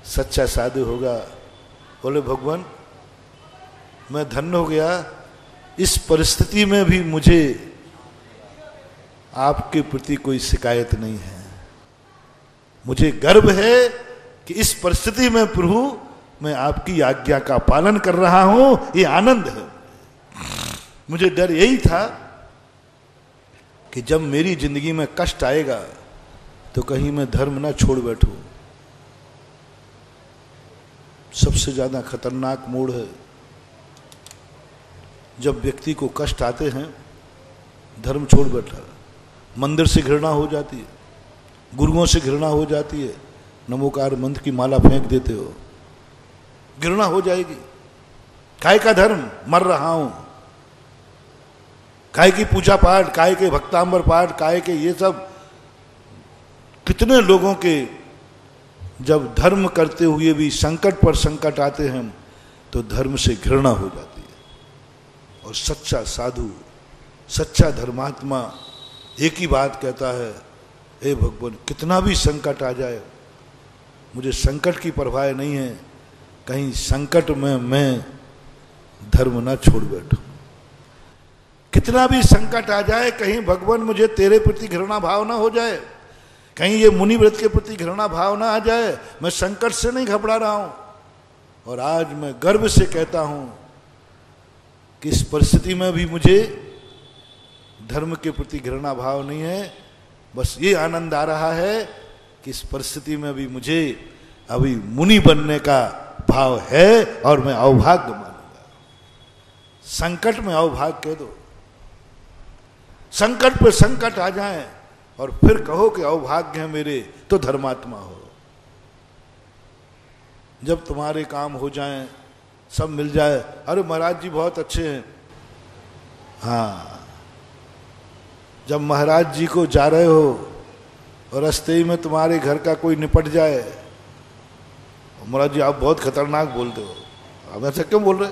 सच्चा साधु होगा, बोले भगवान मैं धन्य हो गया, इस परिस्थिति में भी मुझे आपके प्रति कोई शिकायत नहीं है। मुझे गर्व है कि इस परिस्थिति में प्रभु मैं आपकी आज्ञा का पालन कर रहा हूं, ये आनंद है। मुझे डर यही था कि जब मेरी जिंदगी में कष्ट आएगा तो कहीं मैं धर्म ना छोड़ बैठूं। सबसे ज्यादा खतरनाक मोड़ है जब व्यक्ति को कष्ट आते हैं, धर्म छोड़ बैठा, मंदिर से घृणा हो जाती है, गुरुओं से घृणा हो जाती है, नमोकार मंत्र की माला फेंक देते हो, घृणा हो जाएगी। काय का धर्म, मर रहा हूं, काय की पूजा पाठ, काय के भक्तांबर पाठ, काय के ये सब। कितने लोगों के जब धर्म करते हुए भी संकट पर संकट आते हैं तो धर्म से घृणा हो जाती है। और सच्चा साधु, सच्चा धर्मात्मा एक ही बात कहता है, हे भगवान कितना भी संकट आ जाए मुझे संकट की परवाह नहीं है, कहीं संकट में मैं धर्म ना छोड़ बैठूं। कितना भी संकट आ जाए, कहीं भगवान मुझे तेरे प्रति घृणा भाव ना हो जाए, कहीं ये मुनि व्रत के प्रति घृणा भाव ना आ जाए, मैं संकट से नहीं घबरा रहा हूं। और आज मैं गर्व से कहता हूं कि इस परिस्थिति में भी मुझे धर्म के प्रति घृणा भाव नहीं है। बस ये आनंद आ रहा है कि इस परिस्थिति में भी मुझे अभी मुनि बनने का भाव है और मैं अवभाग्य मानूंगा। संकट में अवभाग्य कह दो, संकट पे संकट आ जाए और फिर कहो कि अवभाग्य है मेरे, तो धर्मात्मा हो। जब तुम्हारे काम हो जाएं, सब मिल जाए, अरे महाराज जी बहुत अच्छे हैं, हाँ, जब महाराज जी को जा रहे हो और रास्ते में तुम्हारे घर का कोई निपट जाए, महाराज जी आप बहुत खतरनाक बोलते हो, अब ऐसा क्यों बोल रहे?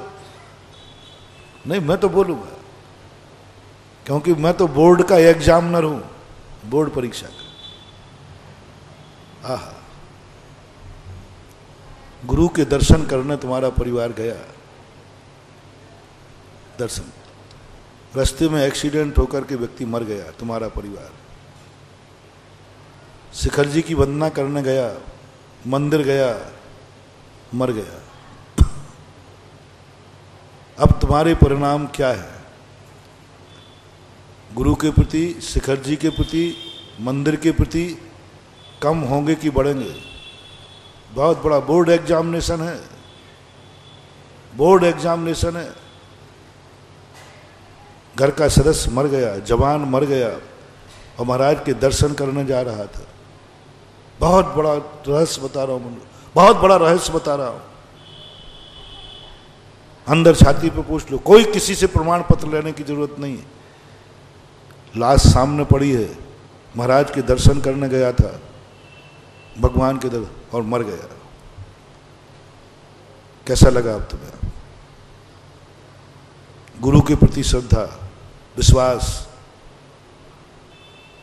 नहीं, मैं तो बोलूंगा, क्योंकि मैं तो बोर्ड का एग्जामिनर हूं, बोर्ड परीक्षा का। आहा, गुरु के दर्शन करने तुम्हारा परिवार गया, दर्शन, रास्ते में एक्सीडेंट होकर के व्यक्ति मर गया, तुम्हारा परिवार। शिखर जी की वंदना करने गया, मंदिर गया, मर गया। अब तुम्हारे परिणाम क्या है? गुरु के प्रति, शिखर जी के प्रति, मंदिर के प्रति कम होंगे कि बढ़ेंगे? बहुत बड़ा बोर्ड एग्जामिनेशन है, बोर्ड एग्जामिनेशन है। घर का सदस्य मर गया, जवान मर गया और महाराज के दर्शन करने जा रहा था। बहुत बड़ा रहस्य बता रहा हूं, बहुत बड़ा रहस्य बता रहा हूं। अंदर छाती पे पूछ लो, कोई किसी से प्रमाण पत्र लेने की जरूरत नहीं है। लाश सामने पड़ी है, महाराज के दर्शन करने गया था, भगवान के दर, और मर गया। कैसा लगा अब तुम्हें? गुरु के प्रति श्रद्धा, विश्वास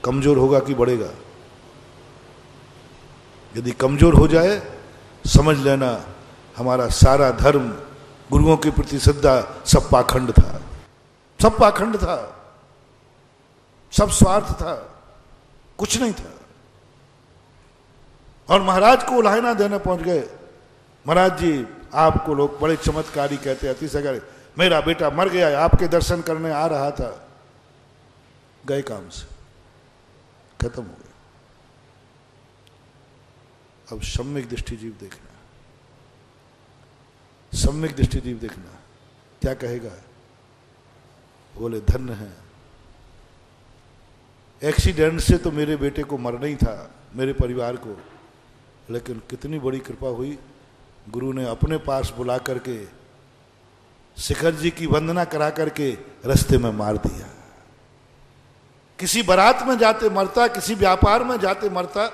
कमजोर होगा कि बढ़ेगा? यदि कमजोर हो जाए, समझ लेना हमारा सारा धर्म, गुरुओं के प्रति श्रद्धा सब पाखंड था, सब पाखंड था, सब स्वार्थ था, कुछ नहीं था। और महाराज को उलाहना देने पहुंच गए। महाराज जी, आपको लोग बड़े चमत्कारी कहते हैं, अतिशय, मेरा बेटा मर गया है, आपके दर्शन करने आ रहा था, गए काम से, खत्म हो गया। अब सम्यक दृष्टि जीव देखना, सम्यक दृष्टि जीव देखना, क्या कहेगा? बोले धन्य है, एक्सीडेंट से तो मेरे बेटे को मरना ही था, मेरे परिवार को, लेकिन कितनी बड़ी कृपा हुई, गुरु ने अपने पास बुला करके शिखर जी की वंदना करा करके रास्ते में मार दिया। किसी बारात में जाते मरता, किसी व्यापार में जाते मरता,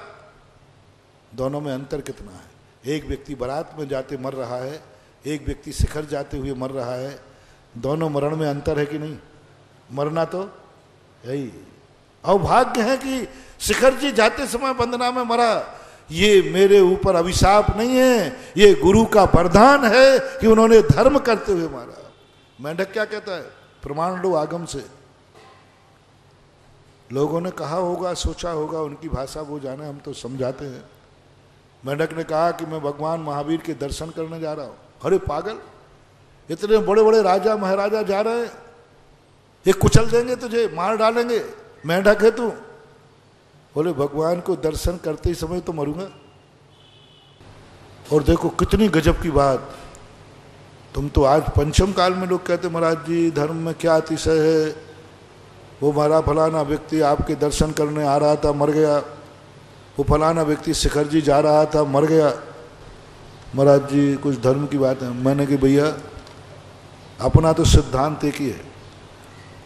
दोनों में अंतर कितना है? एक व्यक्ति बारात में जाते मर रहा है, एक व्यक्ति शिखर जाते हुए मर रहा है। दोनों मरण में अंतर है कि नहीं? मरना तो यही, अभाग्य है कि शिखर जी जाते समय वंदना में मरा। ये मेरे ऊपर अभिशाप नहीं है, ये गुरु का वरदान है कि उन्होंने धर्म करते हुए मारा। मेंढक क्या कहता है? प्रमाण लो आगम से। लोगों ने कहा होगा, सोचा होगा, उनकी भाषा वो जाने, हम तो समझाते हैं। मेंढक ने कहा कि मैं भगवान महावीर के दर्शन करने जा रहा हूं। अरे पागल, इतने बड़े बड़े राजा महाराजा जा रहे हैं, ये कुचल देंगे तुझे, मार डालेंगे, मेंढक है तू। बोले भगवान को दर्शन करते ही समय तो मरूंगा। और देखो कितनी गजब की बात, तुम तो आज पंचम काल में लोग कहते महाराज जी धर्म में क्या अतिशय है, वो हमारा फलाना व्यक्ति आपके दर्शन करने आ रहा था, मर गया, वो फलाना व्यक्ति शिखर जी जा रहा था, मर गया। महाराज जी कुछ धर्म की बात है। मैंने कि भैया अपना तो सिद्धांत एक ही है,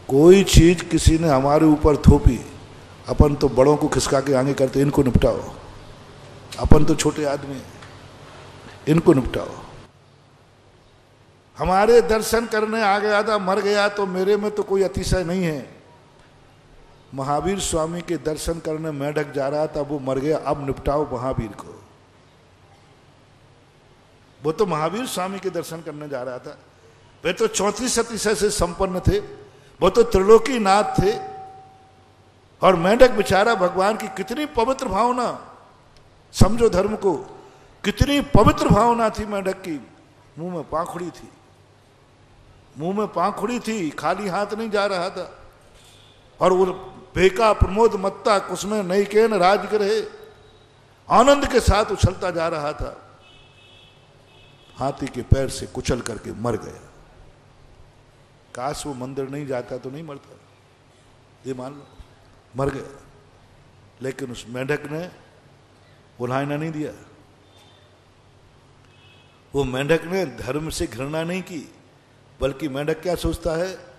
कोई चीज किसी ने हमारे ऊपर थोपी, अपन तो बड़ों को खिसका के आगे करते, इनको निपटाओ, अपन तो छोटे आदमी हैं, इनको निपटाओ। हमारे दर्शन करने आ गया था, मर गया, तो मेरे में तो कोई अतिशय नहीं है। महावीर स्वामी के दर्शन करने मेंढक जा रहा था, वो मर गया, अब निपटाओ महावीर को। वो तो महावीर स्वामी के दर्शन करने जा रहा था, वे तो 34 अतिशय से संपन्न थे, वो तो त्रिलोकी नाथ थे। और मेंढक बेचारा, भगवान की कितनी पवित्र भावना, समझो धर्म को, कितनी पवित्र भावना थी मेंढक की। मुंह में पाखुड़ी थी, मुंह में पाखुड़ी थी, खाली हाथ नहीं जा रहा था। और वो बेका प्रमोद मत्ता कुसमें नहीं केन राजगृहे, आनंद के साथ उछलता जा रहा था। हाथी के पैर से कुचल करके मर गया। काश वो मंदिर नहीं जाता तो नहीं मरता, ये मान लो, मर गया। लेकिन उस मेंढक ने उलाहना नहीं दिया। वो मेंढक ने धर्म से घृणा नहीं की, बल्कि मेंढक क्या सोचता है,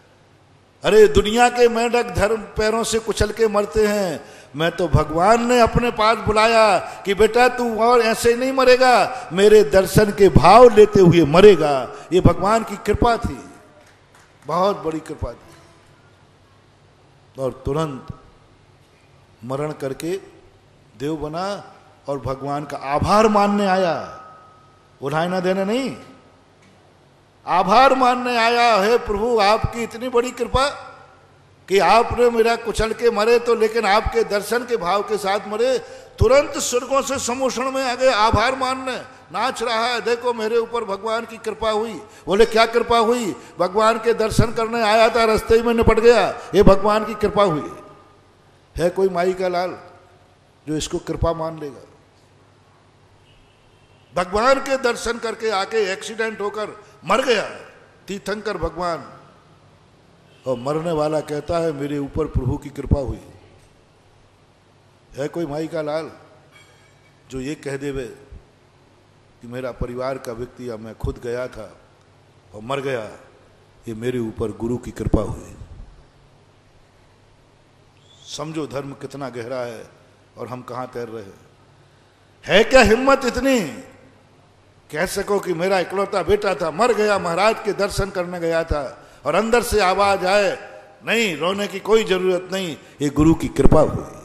अरे दुनिया के मेंढक धर्म पैरों से कुचल के मरते हैं, मैं तो भगवान ने अपने पास बुलाया कि बेटा तू और ऐसे नहीं मरेगा, मेरे दर्शन के भाव लेते हुए मरेगा। ये भगवान की कृपा थी, बहुत बड़ी कृपा थी। और तुरंत मरण करके देव बना और भगवान का आभार मानने आया, उलाहना देने नहीं, आभार मानने आया। हे प्रभु, आपकी इतनी बड़ी कृपा कि आपने मेरा कुचल के मरे तो, लेकिन आपके दर्शन के भाव के साथ मरे। तुरंत स्वर्गों से समोषण में आ गए, आभार मानने, नाच रहा है, देखो मेरे ऊपर भगवान की कृपा हुई। बोले क्या कृपा हुई? भगवान के दर्शन करने आया था, रास्ते में निपट गया, ये भगवान की कृपा हुई। है कोई माई का लाल जो इसको कृपा मान लेगा? भगवान के दर्शन करके आके एक्सीडेंट होकर मर गया तीर्थंकर भगवान, और मरने वाला कहता है मेरे ऊपर प्रभु की कृपा हुई। है कोई माई का लाल? जो ये कह देवे कि मेरा परिवार का व्यक्ति या मैं खुद गया था और मर गया, ये मेरे ऊपर गुरु की कृपा हुई। समझो धर्म कितना गहरा है और हम कहां तैर रहे हैं। है क्या हिम्मत इतनी कह सको कि मेरा इकलौता बेटा था, मर गया, महाराज के दर्शन करने गया था, और अंदर से आवाज आए, नहीं रोने की कोई जरूरत नहीं, ये गुरु की कृपा हुई।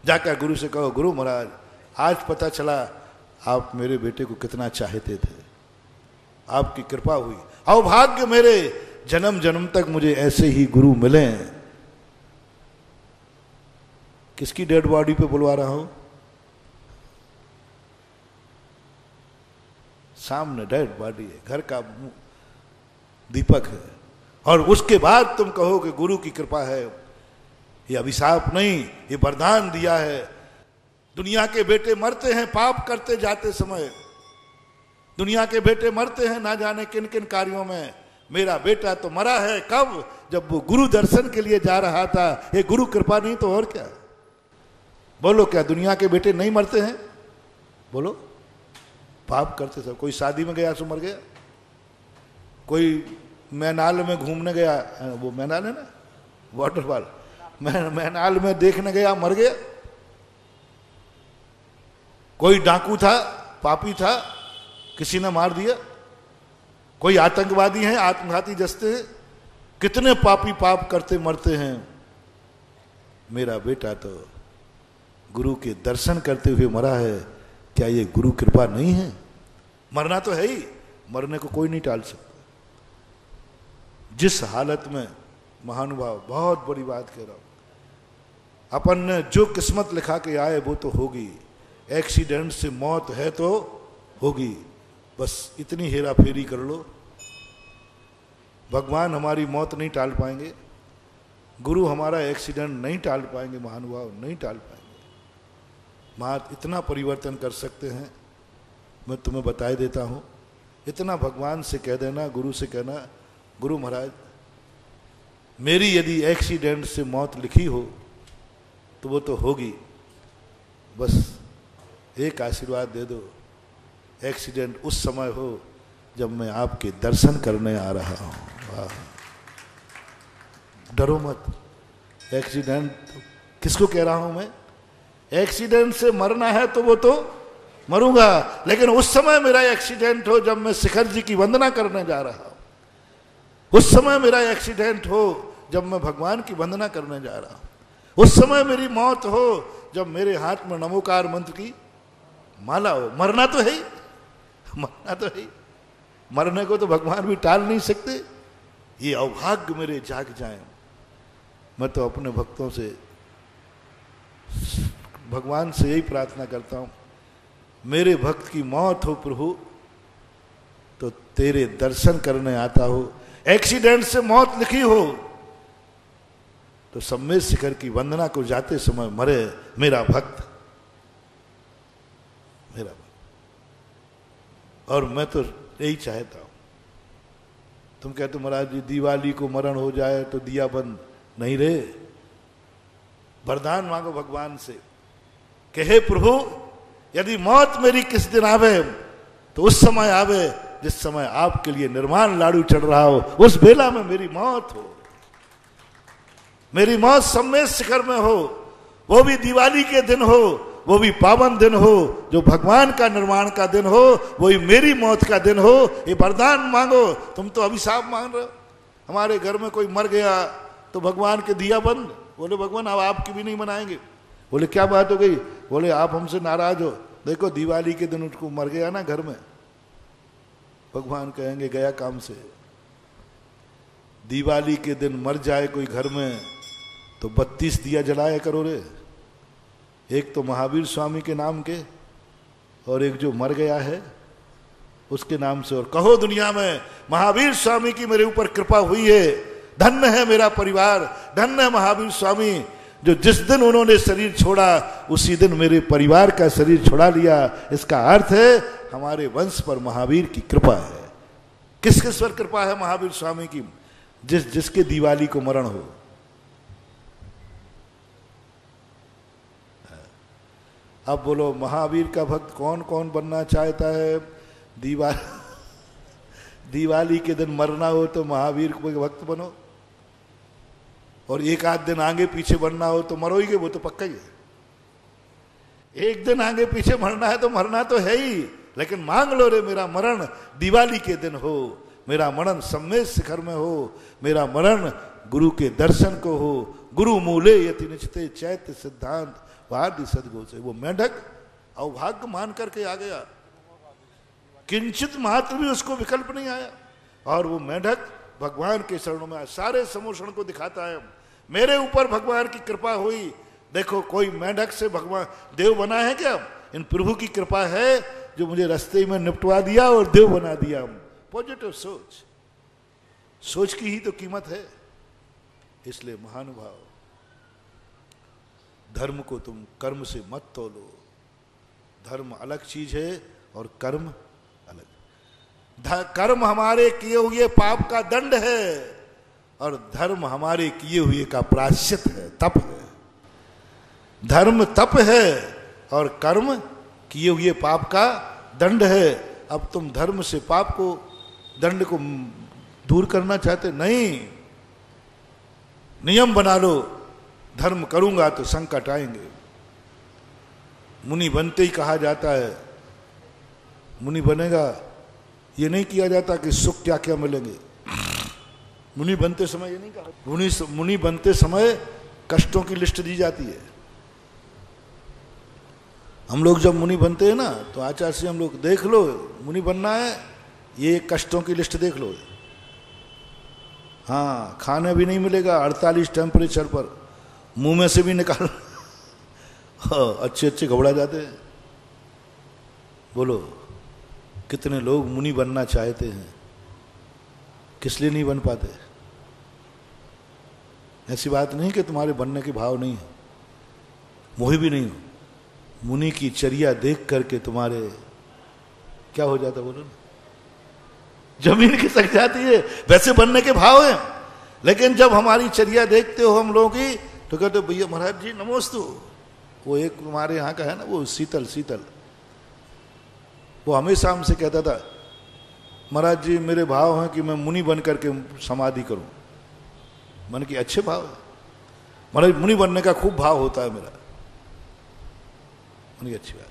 जाकर गुरु से कहो, गुरु महाराज आज पता चला आप मेरे बेटे को कितना चाहते थे, आपकी कृपा हुई, अभाग्य मेरे, जन्म जन्म तक मुझे ऐसे ही गुरु मिले। किसकी डेड बॉडी पे बुलवा रहा हूं? सामने डेड बॉडी है, घर का दीपक है, और उसके बाद तुम कहो कि गुरु की कृपा है। ये अभिशाप नहीं, ये वरदान दिया है। दुनिया के बेटे मरते हैं पाप करते जाते समय, दुनिया के बेटे मरते हैं ना जाने किन किन कार्यों में। मेरा बेटा तो मरा है कब? जब वो गुरु दर्शन के लिए जा रहा था। ये गुरु कृपा नहीं तो और क्या? बोलो, क्या दुनिया के बेटे नहीं मरते हैं? बोलो, पाप करते सब। कोई शादी में गया सो मर गया, कोई मैनाल में घूमने गया, वो मैनाल है ना, वाटरफॉल, मैनाल में देखने गया, मर गया। कोई डाकू था, पापी था, किसी ने मार दिया। कोई आतंकवादी है, आत्मघाती जस्ते हैं, कितने पापी पाप करते मरते हैं। मेरा बेटा तो गुरु के दर्शन करते हुए मरा है। क्या ये गुरु कृपा नहीं है? मरना तो है ही, मरने को कोई नहीं टाल सकता। जिस हालत में महानुभाव, बहुत बड़ी बात कह रहा हूं, अपन ने जो किस्मत लिखा के आए वो तो होगी। एक्सीडेंट से मौत है तो होगी, बस इतनी हेरा फेरी कर लो। भगवान हमारी मौत नहीं टाल पाएंगे, गुरु हमारा एक्सीडेंट नहीं टाल पाएंगे, महानुभाव नहीं टाल पाएंगे। मात इतना परिवर्तन कर सकते हैं, मैं तुम्हें बताए देता हूं। इतना भगवान से कह देना, गुरु से कहना, गुरु महाराज मेरी यदि एक्सीडेंट से मौत लिखी हो तो वो तो होगी, बस एक आशीर्वाद दे दो। एक्सीडेंट उस समय हो जब मैं आपके दर्शन करने आ रहा हूं। डरो मत। एक्सीडेंट किसको कह रहा हूं मैं? एक्सीडेंट से मरना है तो वो तो मरूंगा, लेकिन उस समय मेरा एक्सीडेंट हो जब मैं शिखर जी की वंदना करने जा रहा हूं। उस समय मेरा एक्सीडेंट हो जब मैं भगवान की वंदना करने जा रहा हूं। उस समय मेरी मौत हो जब मेरे हाथ में नमोकार मंत्र की माला हो। मरना तो है ही, मरना तो है ही। मरने को तो भगवान भी टाल नहीं सकते। ये अभाग्य मेरे जाग जाएं। मैं तो अपने भक्तों से, भगवान से यही प्रार्थना करता हूं, मेरे भक्त की मौत हो प्रभु तो तेरे दर्शन करने आता हो। एक्सीडेंट से मौत लिखी हो तो सम्मेद शिखर की वंदना को जाते समय मरे मेरा भक्त, मेरा भक्त। और मैं तो यही चाहता हूं। तुम कहते महाराज जी दिवाली को मरण हो जाए तो दिया बंद नहीं रे। वरदान मांगो भगवान से कि हे प्रभु यदि मौत मेरी किस दिन आवे तो उस समय आवे जिस समय आपके लिए निर्माण लाडू चढ़ रहा हो, उस बेला में मेरी मौत हो। मेरी मौत सम्मेद शिखर में हो, वो भी दिवाली के दिन हो, वो भी पावन दिन हो, जो भगवान का निर्माण का दिन हो, वही मेरी मौत का दिन हो। ये वरदान मांगो। तुम तो अभिशाप मांग रहे हो। हमारे घर में कोई मर गया तो भगवान के दिया बंद। बोले भगवान अब आपकी भी नहीं मनाएंगे। बोले क्या बात हो गई? बोले आप हमसे नाराज हो। देखो दिवाली के दिन उसको मर गया ना घर में, भगवान कहेंगे गया काम से। दिवाली के दिन मर जाए कोई घर में तो 32 दिया जलाया करो रे। एक तो महावीर स्वामी के नाम के और एक जो मर गया है उसके नाम से। और कहो दुनिया में महावीर स्वामी की मेरे ऊपर कृपा हुई है, धन्य है मेरा परिवार, धन्य है महावीर स्वामी जो जिस दिन उन्होंने शरीर छोड़ा उसी दिन मेरे परिवार का शरीर छुड़ा लिया। इसका अर्थ है हमारे वंश पर महावीर की कृपा है। किस किस पर कृपा है महावीर स्वामी की? जिसके दिवाली को मरण हो। अब बोलो महावीर का भक्त कौन कौन बनना चाहता है? दिवाली के दिन मरना हो तो महावीर को भक्त बनो, और एक आध दिन आगे पीछे बनना हो तो मरो ही, वो तो पक्का ही है। एक दिन आगे पीछे मरना है तो मरना तो है ही, लेकिन मांग लो रे मेरा मरण दिवाली के दिन हो, मेरा मरण सम्मेद शिखर में हो, मेरा मरण गुरु के दर्शन को हो, गुरु मूले यति निश्चिते चैत्य सिद्धांत वादि सदगो से। वो मेंढक अवभाग्य मान करके आ गया, किंचित मात्र भी उसको विकल्प नहीं आया, और वो मेंढक भगवान के शरणों में सारे समोषण को दिखाता है, मेरे ऊपर भगवान की कृपा हुई। देखो कोई मेंढक से भगवान देव बना है क्या? इन प्रभु की कृपा है जो मुझे रास्ते में निपटवा दिया और देव बना दिया। पॉजिटिव सोच, सोच की ही तो कीमत है। इसलिए महानुभाव, धर्म को तुम कर्म से मत तोलो। धर्म अलग चीज है और कर्म अलग। कर्म हमारे किए हुए पाप का दंड है और धर्म हमारे किए हुए का प्रायश्चित है, तप है। धर्म तप है और कर्म किए हुए पाप का दंड है। अब तुम धर्म से पाप को, दंड को दूर करना चाहते? नहीं, नियम बना लो, धर्म करूंगा तो संकट आएंगे। मुनि बनते ही कहा जाता है, मुनि बनेगा, ये नहीं किया जाता कि सुख क्या क्या मिलेंगे। मुनि बनते समय ये नहीं कहा, मुनि बनते समय कष्टों की लिस्ट दी जाती है। हम लोग जब मुनि बनते हैं ना तो आचार्य से हम लोग, देख लो मुनि बनना है, ये कष्टों की लिस्ट देख लो। हाँ, खाना भी नहीं मिलेगा 48 टेम्परेचर पर, मुंह में से भी निकाल अच्छे अच्छे घबरा जाते हैं। बोलो कितने लोग मुनि बनना चाहते हैं, किस लिए नहीं बन पाते? ऐसी बात नहीं कि तुम्हारे बनने के भाव नहीं है, मोह भी नहीं हो। मुनि की चर्या देख करके तुम्हारे क्या हो जाता, बोलो ना, जमीन खिसक जाती है। वैसे बनने के भाव हैं, लेकिन जब हमारी चर्या देखते हो हम लोगों की तो कहते हो भैया महाराज जी नमोस्तु। वो एक हमारे यहाँ का है ना, वो शीतल, वो हमेशा हमसे कहता था, महाराज जी मेरे भाव हैं कि मैं मुनि बन करके समाधि करूं। मन की अच्छे भाव है महाराज, मुनि बनने का खूब भाव होता है मेरा। मन की अच्छी बात।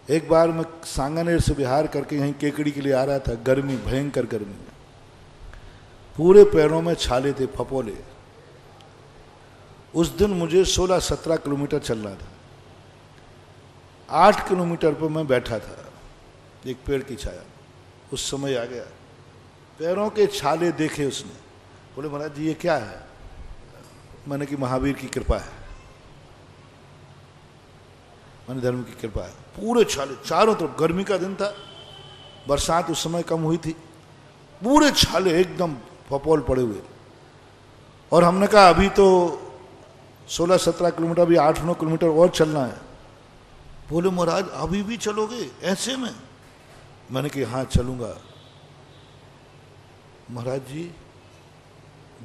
एक बार मैं सांगानेर से बिहार करके यहीं केकड़ी के लिए आ रहा था, गर्मी, भयंकर गर्मी में, पूरे पैरों में छाले थे, फपोले। उस दिन मुझे 16-17 किलोमीटर चलना था। 8 किलोमीटर पर मैं बैठा था एक पेड़ की छाया। उस समय आ गया, पैरों के छाले देखे उसने, बोले महाराज जी ये क्या है? मैंने कि महावीर की कृपा है, मैंने धर्म की कृपा है। पूरे छाले चारों तरफ, गर्मी का दिन था, बरसात उस समय कम हुई थी, पूरे छाले एकदम फपोल पड़े हुए। और हमने कहा अभी तो 16-17 किलोमीटर, अभी 8-9 किलोमीटर और चलना है। बोले महाराज अभी भी चलोगे ऐसे में? मैंने कहा हाँ चलूंगा। महाराज जी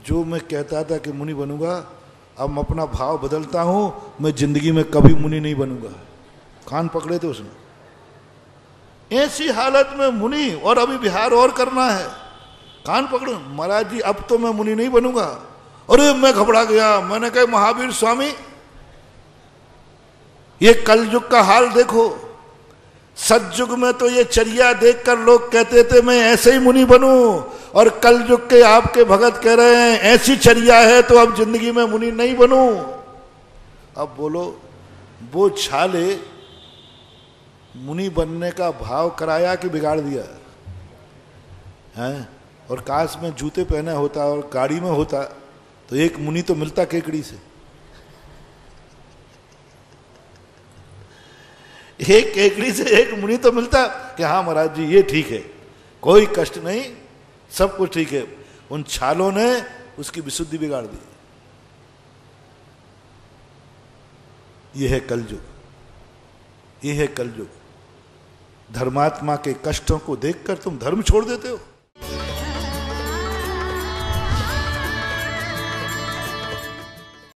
जो मैं कहता था कि मुनि बनूंगा, अब मैं अपना भाव बदलता हूं, मैं जिंदगी में कभी मुनि नहीं बनूंगा। कान पकड़े थे उसने। ऐसी हालत में मुनि, और अभी बिहार और करना है, कान पकड़ो। महाराज जी अब तो मैं मुनि नहीं बनूंगा। अरे मैं घबरा गया। मैंने कहा महावीर स्वामी ये कलयुग का हाल देखो। सतयुग में तो ये चर्या देखकर लोग कहते थे मैं ऐसे ही मुनि बनूं, और कलयुग के आपके भगत कह रहे हैं ऐसी चर्या है तो अब जिंदगी में मुनि नहीं बनूं। अब बोलो वो छाले मुनि बनने का भाव कराया कि बिगाड़ दिया है? और काश में जूते पहने होता और गाड़ी में होता तो एक मुनि तो मिलता केकड़ी से। एक केकड़ी से एक मुनि तो मिलता कि हाँ महाराज जी ये ठीक है, कोई कष्ट नहीं, सब कुछ ठीक है। उन छालों ने उसकी विशुद्धि बिगाड़ दी। यह है कलयुग, यह है कलयुग। धर्मात्मा के कष्टों को देखकर तुम धर्म छोड़ देते हो।